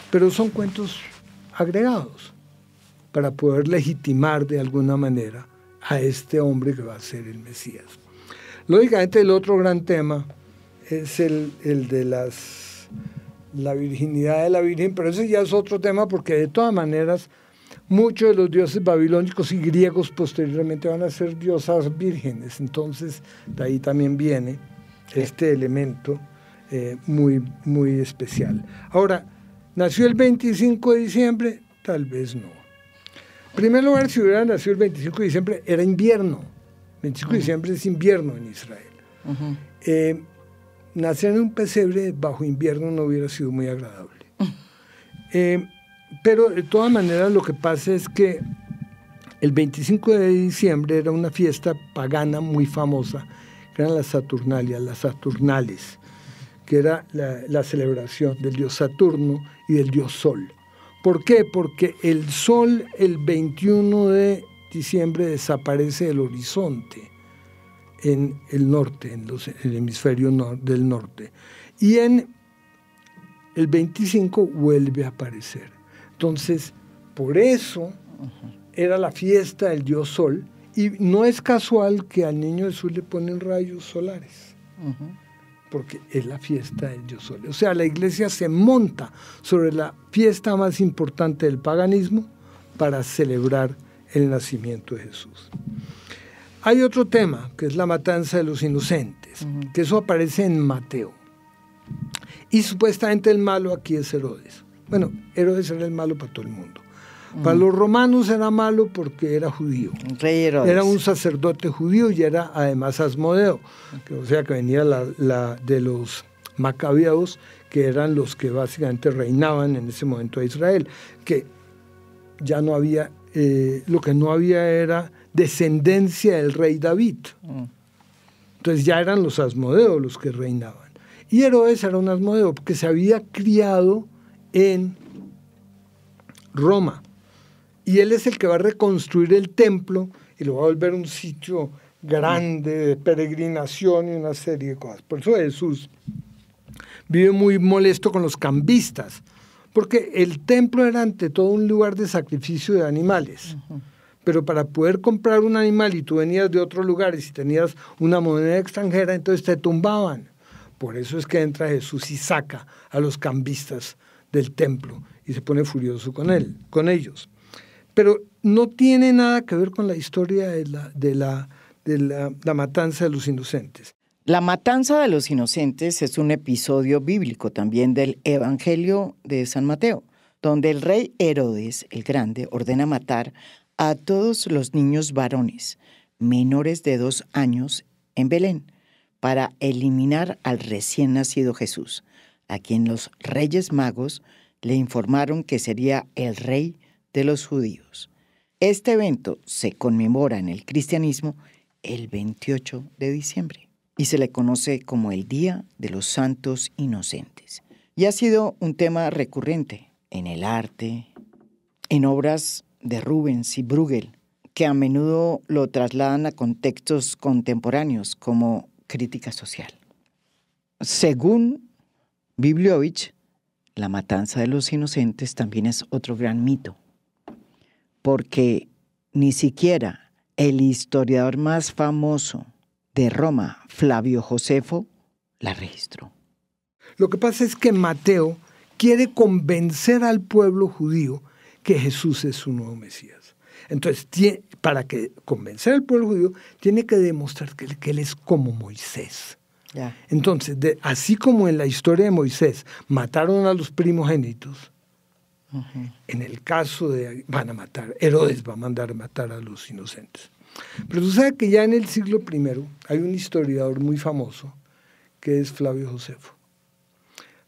Pero son cuentos agregados para poder legitimar de alguna manera a este hombre que va a ser el Mesías. Lógicamente el otro gran tema es el de la virginidad de la Virgen, pero ese ya es otro tema porque de todas maneras muchos de los dioses babilónicos y griegos posteriormente van a ser diosas vírgenes. Entonces de ahí también viene este elemento muy, muy especial. Ahora, ¿nació el 25 de diciembre? Tal vez no. En primer lugar, si hubiera nacido el 25 de diciembre, era invierno. 25 de diciembre es invierno en Israel. Nacer en un pesebre bajo invierno no hubiera sido muy agradable. Pero de todas maneras lo que pasa es que el 25 de diciembre era una fiesta pagana muy famosa, que eran las Saturnalias, las Saturnales, que era la celebración del dios Saturno y del dios Sol. ¿Por qué? Porque el Sol el 21 de diciembre desaparece del horizonte en el norte, en el hemisferio del norte. Y en el 25 vuelve a aparecer. Entonces, por eso era la fiesta del dios Sol. Y no es casual que al niño Jesús le ponen rayos solares. Porque es la fiesta del dios Sol. O sea, la iglesia se monta sobre la fiesta más importante del paganismo para celebrar el nacimiento de Jesús. Hay otro tema, que es la matanza de los inocentes, que eso aparece en Mateo. Y supuestamente el malo aquí es Herodes. Bueno, Herodes era el malo para todo el mundo. Para los romanos era malo porque era judío. Rey Herodes. Era un sacerdote judío y era además Asmodeo, o sea que venía de los macabeos, que eran los que básicamente reinaban en ese momento de Israel, que ya no había, lo que no había era descendencia del rey David. Entonces ya eran los Asmodeos los que reinaban. Y Herodes era un Asmodeo porque se había criado en Roma. y él es el que va a reconstruir el templo y lo va a volver un sitio grande de peregrinación y una serie de cosas. Por eso Jesús vive muy molesto con los cambistas, porque el templo era ante todo un lugar de sacrificio de animales. Pero para poder comprar un animal y tú venías de otros lugares y tenías una moneda extranjera, entonces te tumbaban. Por eso es que entra Jesús y saca a los cambistas del templo y se pone furioso con ellos. Pero no tiene nada que ver con la historia de la matanza de los inocentes. La matanza de los inocentes es un episodio bíblico también del Evangelio de San Mateo, donde el rey Herodes el Grande ordena matar a todos los niños varones menores de 2 años en Belén para eliminar al recién nacido Jesús, a quien los Reyes Magos le informaron que sería el rey de los judíos. Este evento se conmemora en el cristianismo el 28 de diciembre y se le conoce como el Día de los Santos Inocentes. Y ha sido un tema recurrente en el arte, en obras de Rubens y Bruegel, que a menudo lo trasladan a contextos contemporáneos como crítica social. Según Bibliovich, la matanza de los inocentes también es otro gran mito, porque ni siquiera el historiador más famoso de Roma, Flavio Josefo, la registró. Lo que pasa es que Mateo quiere convencer al pueblo judío que Jesús es su nuevo Mesías. Entonces, para convencer al pueblo judío, tiene que demostrar que él es como Moisés. Ya. Entonces, así como en la historia de Moisés mataron a los primogénitos, en el caso de Herodes va a mandar a matar a los inocentes. Pero tú sabes que ya en el siglo I hay un historiador muy famoso que es Flavio Josefo.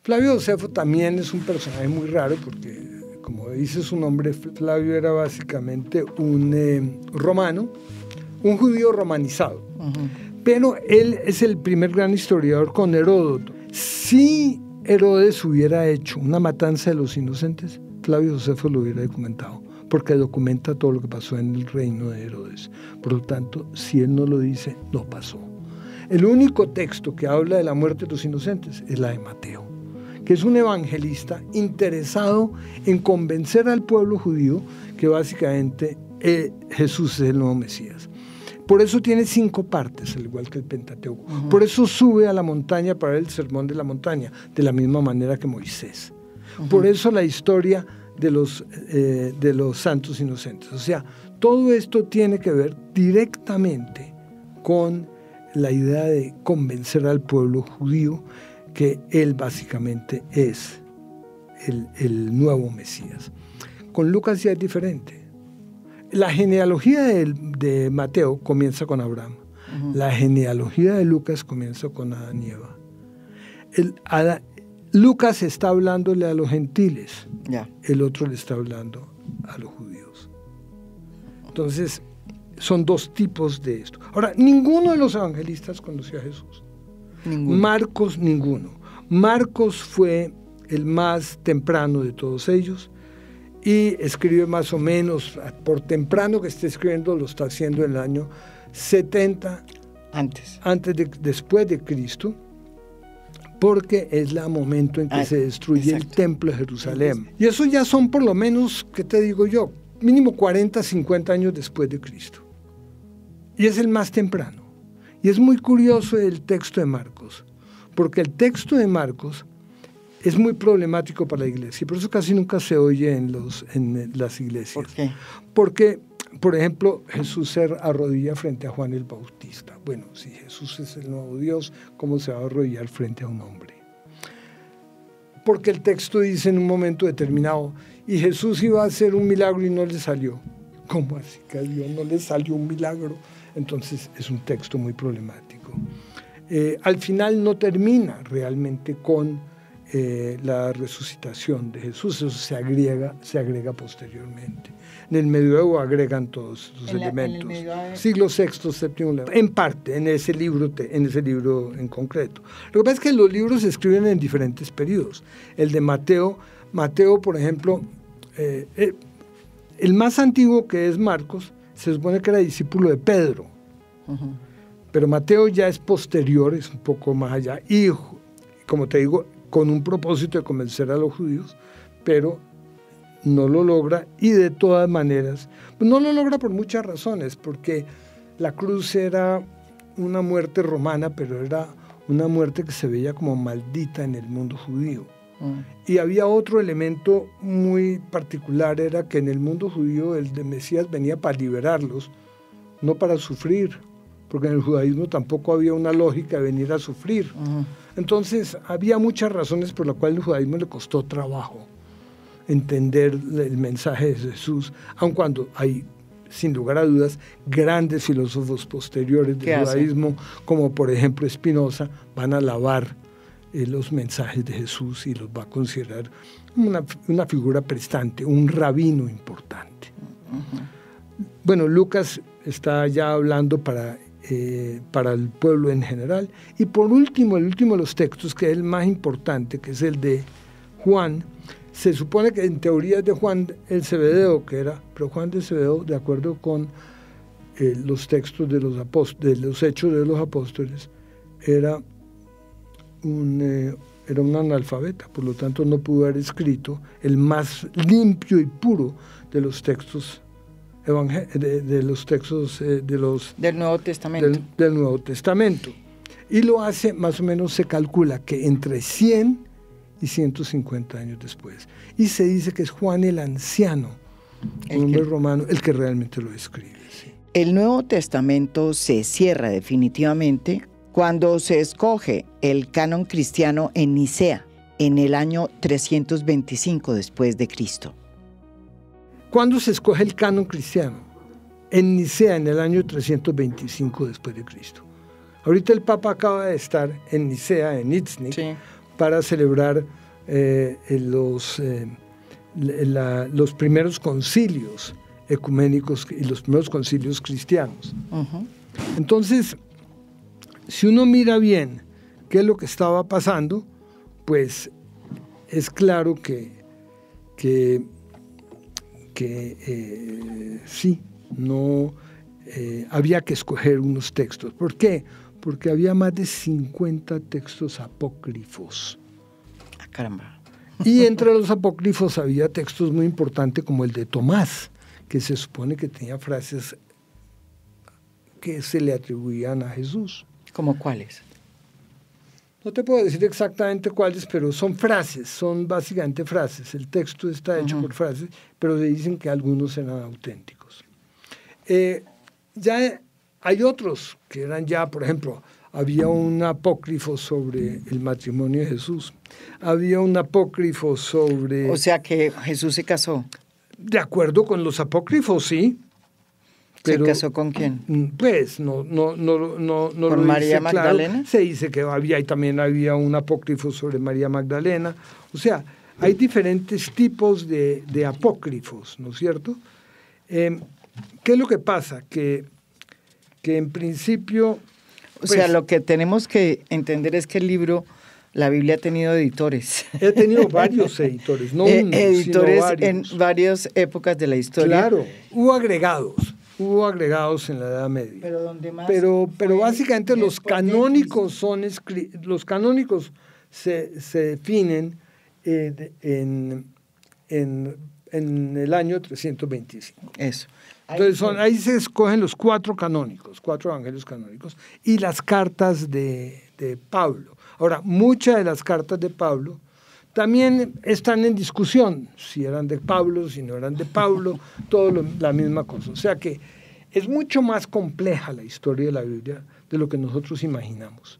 Flavio Josefo también es un personaje muy raro porque, como dice su nombre, Flavio era básicamente un romano, un judío romanizado. Pero él es el primer gran historiador con Heródoto. Si Herodes hubiera hecho una matanza de los inocentes, Flavio Josefo lo hubiera documentado, porque documenta todo lo que pasó en el reino de Herodes. Por lo tanto, si él no lo dice, no pasó. El único texto que habla de la muerte de los inocentes es la de Mateo, que es un evangelista interesado en convencer al pueblo judío que básicamente Jesús es el nuevo Mesías. Por eso tiene 5 partes, al igual que el Pentateuco. Por eso sube a la montaña para el sermón de la montaña, de la misma manera que Moisés. Por eso la historia de los santos inocentes. O sea, todo esto tiene que ver directamente con la idea de convencer al pueblo judío que él básicamente es el nuevo Mesías. Con Lucas ya es diferente. La genealogía de Mateo comienza con Abraham. La genealogía de Lucas comienza con Adán y Eva. Lucas está hablándole a los gentiles, el otro le está hablando a los judíos. Entonces, son 2 tipos de esto. Ahora, ninguno de los evangelistas conoció a Jesús. Ninguno. Marcos, ninguno. Marcos fue el más temprano de todos ellos y escribe más o menos, por temprano que esté escribiendo, lo está haciendo en el año 70 después de Cristo, porque es el momento en que se destruye el templo de Jerusalén. Y eso ya son por lo menos, ¿qué te digo yo? Mínimo 40, 50 años después de Cristo. Y es el más temprano. Y es muy curioso el texto de Marcos, porque el texto de Marcos es muy problemático para la iglesia, y por eso casi nunca se oye en las iglesias. ¿Por qué? Porque, por ejemplo, Jesús se arrodilla frente a Juan el Bautista. Bueno, si Jesús es el nuevo Dios, ¿cómo se va a arrodillar frente a un hombre? Porque el texto dice en un momento determinado, y Jesús iba a hacer un milagro y no le salió. ¿Cómo así que a Dios no le salió un milagro? Entonces es un texto muy problemático. Al final no termina realmente con la resucitación de Jesús, eso se agrega posteriormente. En el medioevo agregan todos esos elementos. Siglo VI, VII, en parte, en ese libro en concreto. Lo que pasa es que los libros se escriben en diferentes periodos. El de Mateo, por ejemplo, el más antiguo, que es Marcos, se supone que era discípulo de Pedro. Pero Mateo ya es posterior, es un poco más allá, y como te digo, con un propósito de convencer a los judíos, pero no lo logra, y de todas maneras, no lo logra por muchas razones, porque la cruz era una muerte romana, pero era una muerte que se veía como maldita en el mundo judío. Y había otro elemento muy particular, era que en el mundo judío el de Mesías venía para liberarlos, no para sufrir, porque en el judaísmo tampoco había una lógica de venir a sufrir. Entonces había muchas razones por las cuales el judaísmo le costó trabajo entender el mensaje de Jesús, aun cuando hay, sin lugar a dudas, grandes filósofos posteriores del judaísmo, como por ejemplo Spinoza, van a alabar los mensajes de Jesús y los va a considerar una figura prestante, un rabino importante. Bueno, Lucas está ya hablando para el pueblo en general. Y por último, el último de los textos, que es el más importante, que es el de Juan. Se supone que en teoría es de Juan el Zebedeo, pero Juan de Zebedeo, de acuerdo con los textos de los Hechos de los Apóstoles, era un analfabeta, por lo tanto no pudo haber escrito el más limpio y puro de los textos del Nuevo Testamento. Del Nuevo Testamento. Y lo hace, más o menos se calcula que entre 100 y 150 años después. Y se dice que es Juan el Anciano, un hombre romano, el que realmente lo escribe. Sí. El Nuevo Testamento se cierra definitivamente cuando se escoge el canon cristiano en Nicea, en el año 325 después de Cristo. ¿Cuándo se escoge el canon cristiano? En Nicea, en el año 325 después de Cristo. Ahorita el Papa acaba de estar en Nicea, en Iznik, sí, para celebrar los primeros concilios ecuménicos y los primeros concilios cristianos. Entonces, si uno mira bien qué es lo que estaba pasando, pues es claro que sí, no había que escoger unos textos. ¿Por qué? Porque había más de 50 textos apócrifos. Ah, caramba. Y entre los apócrifos había textos muy importantes como el de Tomás, que se supone que tenía frases que se le atribuían a Jesús. ¿Cómo cuáles? No te puedo decir exactamente cuáles, pero son frases, son básicamente frases. El texto está hecho por frases, pero se dicen que algunos eran auténticos. Ya hay otros que eran ya, por ejemplo, había un apócrifo sobre el matrimonio de Jesús. Había un apócrifo sobre... O sea que Jesús se casó. De acuerdo con los apócrifos, sí. Pero, ¿se casó con quién? Pues no ¿Con María Magdalena? Claro. Se dice que había, y también había un apócrifo sobre María Magdalena. O sea, hay diferentes tipos de apócrifos, ¿no es cierto? ¿Qué es lo que pasa? Que en principio... O sea, lo que tenemos que entender es que el libro, la Biblia ha tenido editores. Ha tenido varios editores, no uno, editores sino varios. En varias épocas de la historia. Claro, hubo agregados en la Edad Media. Pero donde más pero básicamente los canónicos se definen en el año 325. Eso. Entonces ahí se escogen los cuatro evangelios canónicos y las cartas de Pablo. Ahora, muchas de las cartas de Pablo también están en discusión, si eran de Pablo, si no eran de Pablo, la misma cosa. O sea que es mucho más compleja la historia de la Biblia de lo que nosotros imaginamos.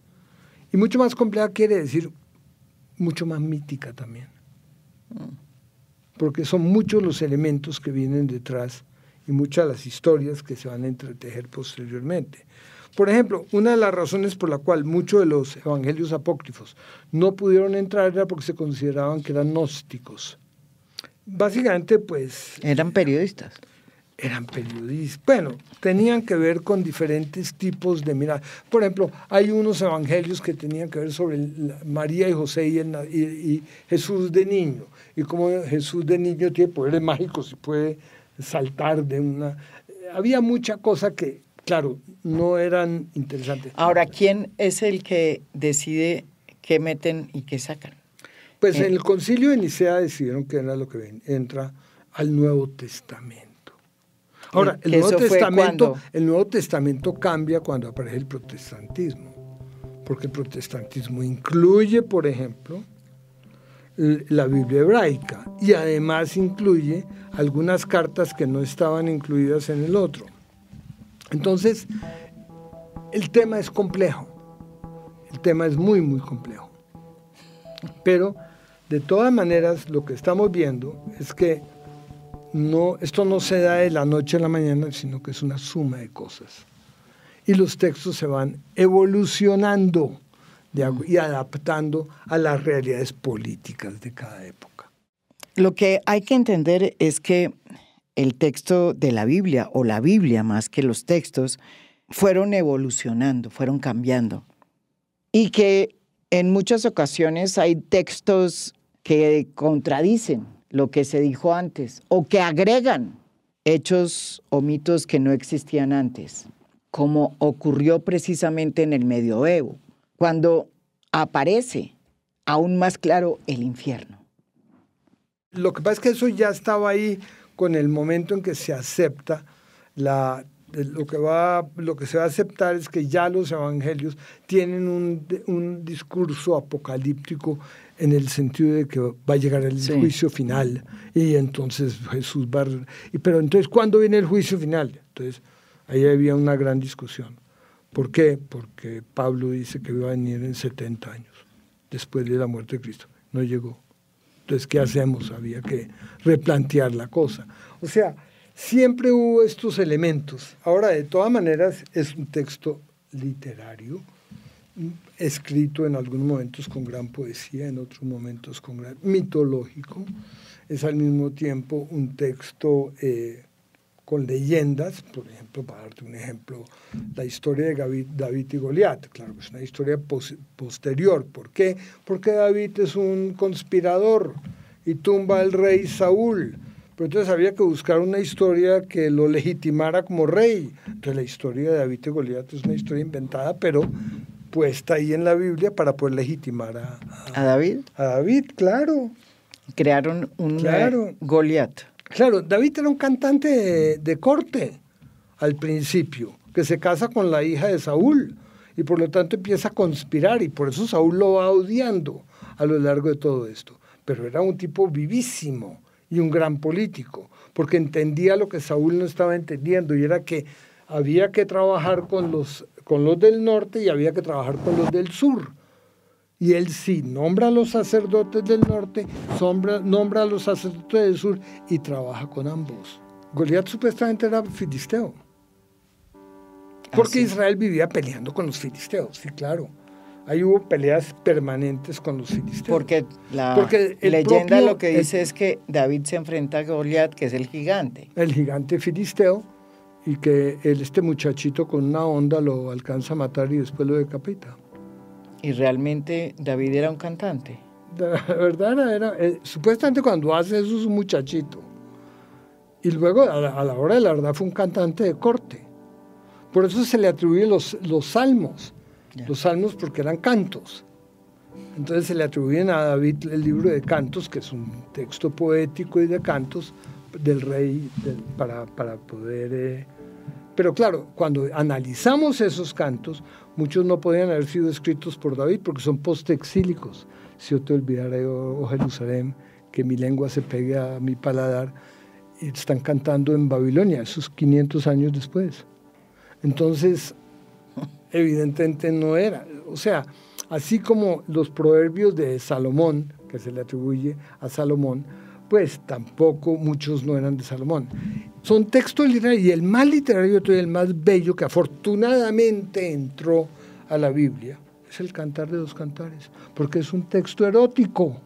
Y mucho más compleja quiere decir mucho más mítica también. Porque son muchos los elementos que vienen detrás y muchas las historias que se van a entretejer posteriormente. Por ejemplo, una de las razones por la cual muchos de los evangelios apócrifos no pudieron entrar era porque se consideraban que eran gnósticos. Básicamente, pues... Eran periodistas. Bueno, tenían que ver con diferentes tipos de mirada. Por ejemplo, hay unos evangelios que tenían que ver sobre María y José y Jesús de niño. Y como Jesús de niño tiene poderes mágicos y puede saltar de una... Había mucha cosa que, claro, no eran interesantes. Ahora, ¿quién es el que decide qué meten y qué sacan? Pues en el Concilio de Nicea decidieron que era lo que entra al Nuevo Testamento. Ahora, el Nuevo Testamento cambia cuando aparece el protestantismo, porque el protestantismo incluye, por ejemplo, la Biblia hebraica y además incluye algunas cartas que no estaban incluidas en el otro. Entonces, el tema es complejo, el tema es muy, muy complejo. Pero, de todas maneras, lo que estamos viendo es que esto no se da de la noche a la mañana, sino que es una suma de cosas. Y los textos se van evolucionando y adaptando a las realidades políticas de cada época. Lo que hay que entender es que el texto de la Biblia, o la Biblia más que los textos, fueron evolucionando, fueron cambiando. Y que en muchas ocasiones hay textos que contradicen lo que se dijo antes o que agregan hechos o mitos que no existían antes, como ocurrió precisamente en el Medioevo, cuando aparece aún más claro el infierno. Lo que pasa es que eso ya estaba ahí con el momento en que se acepta lo que se va a aceptar es que ya los evangelios tienen un discurso apocalíptico en el sentido de que va a llegar el juicio final y entonces Jesús va pero entonces ¿cuándo viene el juicio final? Entonces ahí había una gran discusión. ¿Por qué? Porque Pablo dice que iba a venir en 70 años después de la muerte de Cristo. No llegó. Entonces, ¿qué hacemos? Había que replantear la cosa. O sea, siempre hubo estos elementos. Ahora, de todas maneras, es un texto literario, escrito en algunos momentos con gran poesía, en otros momentos con gran mitológico. Es al mismo tiempo un texto con leyendas, por ejemplo, para darte un ejemplo, la historia de David y Goliat. Claro que es una historia posterior. ¿Por qué? Porque David es un conspirador y tumba al rey Saúl. Pero entonces había que buscar una historia que lo legitimara como rey. Entonces la historia de David y Goliat es una historia inventada, pero puesta ahí en la Biblia para poder legitimar a David. A David, claro. Crearon un Goliat. Claro, David era un cantante de corte al principio, que se casa con la hija de Saúl y por lo tanto empieza a conspirar y por eso Saúl lo va odiando a lo largo de todo esto. Pero era un tipo vivísimo y un gran político, porque entendía lo que Saúl no estaba entendiendo y era que había que trabajar con los del norte y había que trabajar con los del sur. Y él sí nombra a los sacerdotes del norte, nombra a los sacerdotes del sur y trabaja con ambos. Goliat supuestamente era filisteo. Porque Israel vivía peleando con los filisteos, sí, claro. Ahí hubo peleas permanentes con los filisteos. Porque la leyenda lo que dice es que David se enfrenta a Goliat, que es el gigante. El gigante filisteo, y que este muchachito con una honda lo alcanza a matar y después lo decapita. ¿Y realmente David era un cantante? La verdad era supuestamente cuando hace eso es un muchachito. Y luego a la hora de la verdad fue un cantante de corte. Por eso se le atribuyen los salmos. Los salmos porque eran cantos. Entonces se le atribuyen a David el libro de cantos, que es un texto poético y de cantos del rey para poder... Pero claro, cuando analizamos esos cantos, muchos no podían haber sido escritos por David porque son postexílicos. Si yo te olvidaré, oh Jerusalén, que mi lengua se pegue a mi paladar, y están cantando en Babilonia, esos 500 años después. Entonces, evidentemente no era. O sea, así como los proverbios de Salomón, que se le atribuye a Salomón, pues tampoco muchos no eran de Salomón. Son textos literarios, y el más literario, el más bello, que afortunadamente entró a la Biblia, es el Cantar de los Cantares, porque es un texto erótico.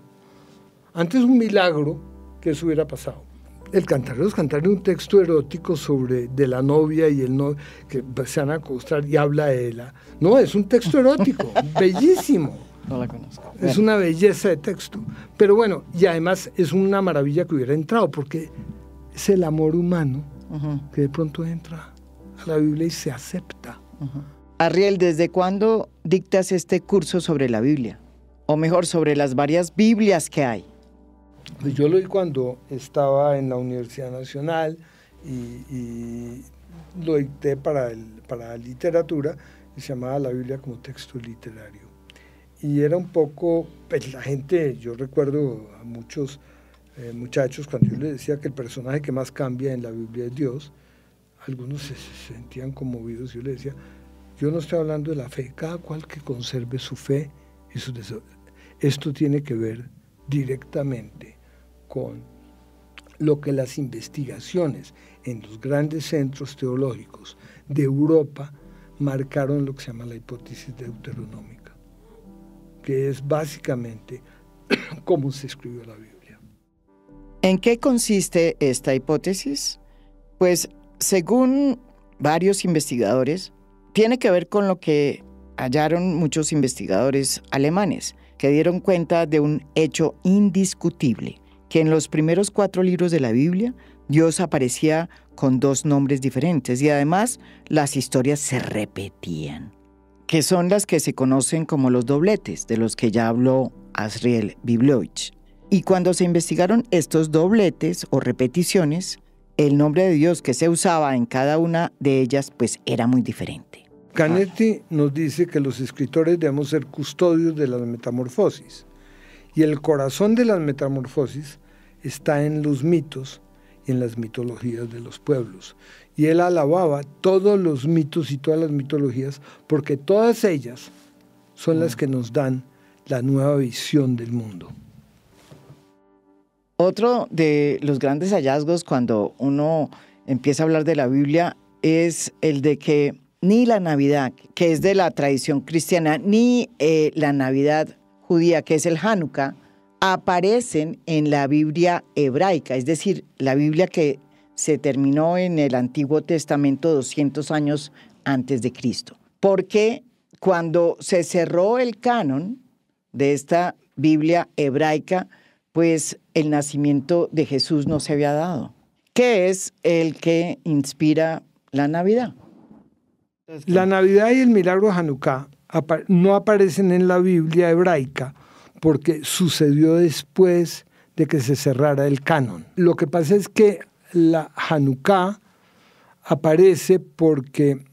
Antes un milagro que eso hubiera pasado. El Cantar de los Cantares es un texto erótico de la novia y el novio, que se van a acostar y habla de ella. No, es un texto erótico, bellísimo. No la conozco. Es una belleza de texto. Pero bueno, y además es una maravilla que hubiera entrado, porque es el amor humano que de pronto entra a la Biblia y se acepta. Arriel, ¿desde cuándo dictas este curso sobre la Biblia? O mejor, sobre las varias Biblias que hay. Pues yo lo di cuando estaba en la Universidad Nacional y lo dicté para literatura, y se llamaba La Biblia como texto literario. Y era un poco, pues la gente, yo recuerdo a muchos muchachos, cuando yo les decía que el personaje que más cambia en la Biblia es Dios, algunos se sentían conmovidos. Yo les decía, yo no estoy hablando de la fe, cada cual que conserve su fe y su deseo. Esto tiene que ver directamente con lo que las investigaciones en los grandes centros teológicos de Europa marcaron, lo que se llama la hipótesis deuteronómica, que es básicamente cómo se escribió la Biblia. ¿En qué consiste esta hipótesis? Pues, según varios investigadores, tiene que ver con lo que hallaron muchos investigadores alemanes, que dieron cuenta de un hecho indiscutible, que en los primeros 4 libros de la Biblia, Dios aparecía con 2 nombres diferentes y además las historias se repetían, que son las que se conocen como los dobletes, de los que ya habló Asriel Biblovich. Y cuando se investigaron estos dobletes o repeticiones, el nombre de Dios que se usaba en cada una de ellas pues era muy diferente. Canetti nos dice que los escritores debemos ser custodios de las metamorfosis, y el corazón de las metamorfosis está en los mitos y en las mitologías de los pueblos. Y él alababa todos los mitos y todas las mitologías porque todas ellas son las que nos dan la nueva visión del mundo. Otro de los grandes hallazgos cuando uno empieza a hablar de la Biblia es el de que ni la Navidad, que es de la tradición cristiana, ni la Navidad judía, que es el Hanukkah, aparecen en la Biblia hebraica, es decir, la Biblia que se terminó en el Antiguo Testamento 200 años antes de Cristo. Porque cuando se cerró el canon de esta Biblia hebraica, pues el nacimiento de Jesús no se había dado, que es el que inspira la Navidad. La Navidad y el milagro de Hanukkah no aparecen en la Biblia hebraica porque sucedió después de que se cerrara el canon. Lo que pasa es que la Hanukkah aparece porque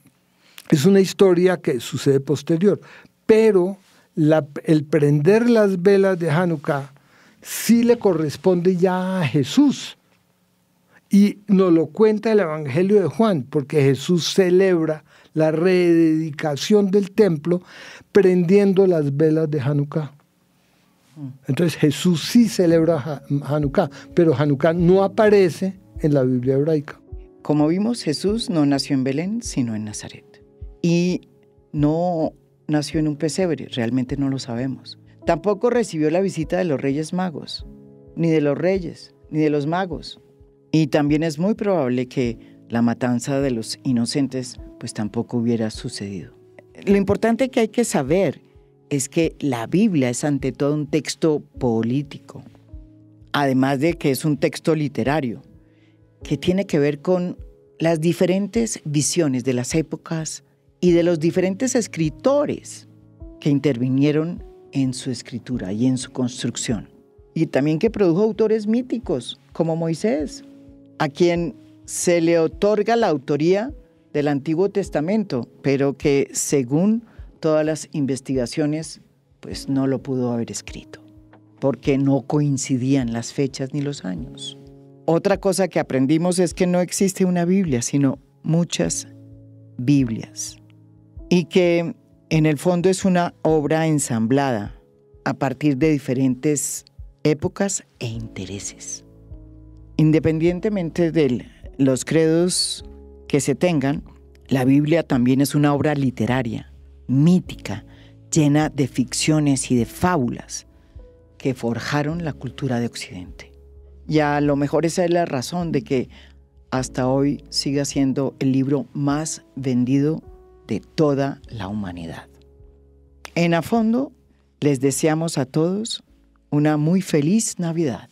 es una historia que sucede posterior, pero el prender las velas de Hanukkah sí le corresponde ya a Jesús. Y nos lo cuenta el Evangelio de Juan, porque Jesús celebra la rededicación del templo prendiendo las velas de Hanukkah. Entonces Jesús sí celebra Hanukkah, pero Hanukkah no aparece en la Biblia hebraica. Como vimos, Jesús no nació en Belén, sino en Nazaret. Y no nació en un pesebre, realmente no lo sabemos. Tampoco recibió la visita de los Reyes Magos, ni de los reyes, ni de los magos. Y también es muy probable que la matanza de los inocentes pues tampoco hubiera sucedido. Lo importante que hay que saber es que la Biblia es ante todo un texto político, además de que es un texto literario, que tiene que ver con las diferentes visiones de las épocas y de los diferentes escritores que intervinieron en su escritura y en su construcción. Y también que produjo autores míticos como Moisés, a quien se le otorga la autoría del Antiguo Testamento, pero que según todas las investigaciones, pues no lo pudo haber escrito, porque no coincidían las fechas ni los años. Otra cosa que aprendimos es que no existe una Biblia, sino muchas Biblias, y que en el fondo es una obra ensamblada a partir de diferentes épocas e intereses. Independientemente de los credos que se tengan, la Biblia también es una obra literaria, mítica, llena de ficciones y de fábulas que forjaron la cultura de Occidente. Y a lo mejor esa es la razón de que hasta hoy siga siendo el libro más vendido de toda la humanidad. En a fondo, les deseamos a todos una muy feliz Navidad.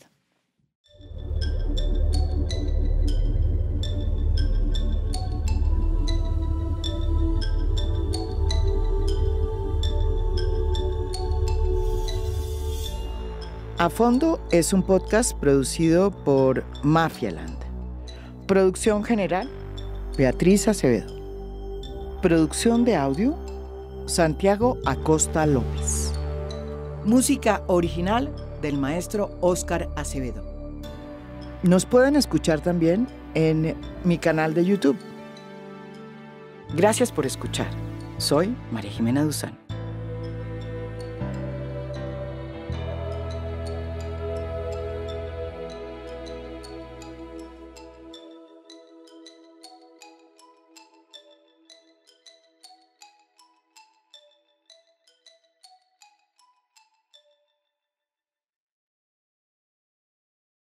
A Fondo es un podcast producido por Mafialand. Producción general, Beatriz Acevedo. Producción de audio, Santiago Acosta López. Música original del maestro Óscar Acevedo. Nos pueden escuchar también en mi canal de YouTube. Gracias por escuchar. Soy María Jimena Duzán.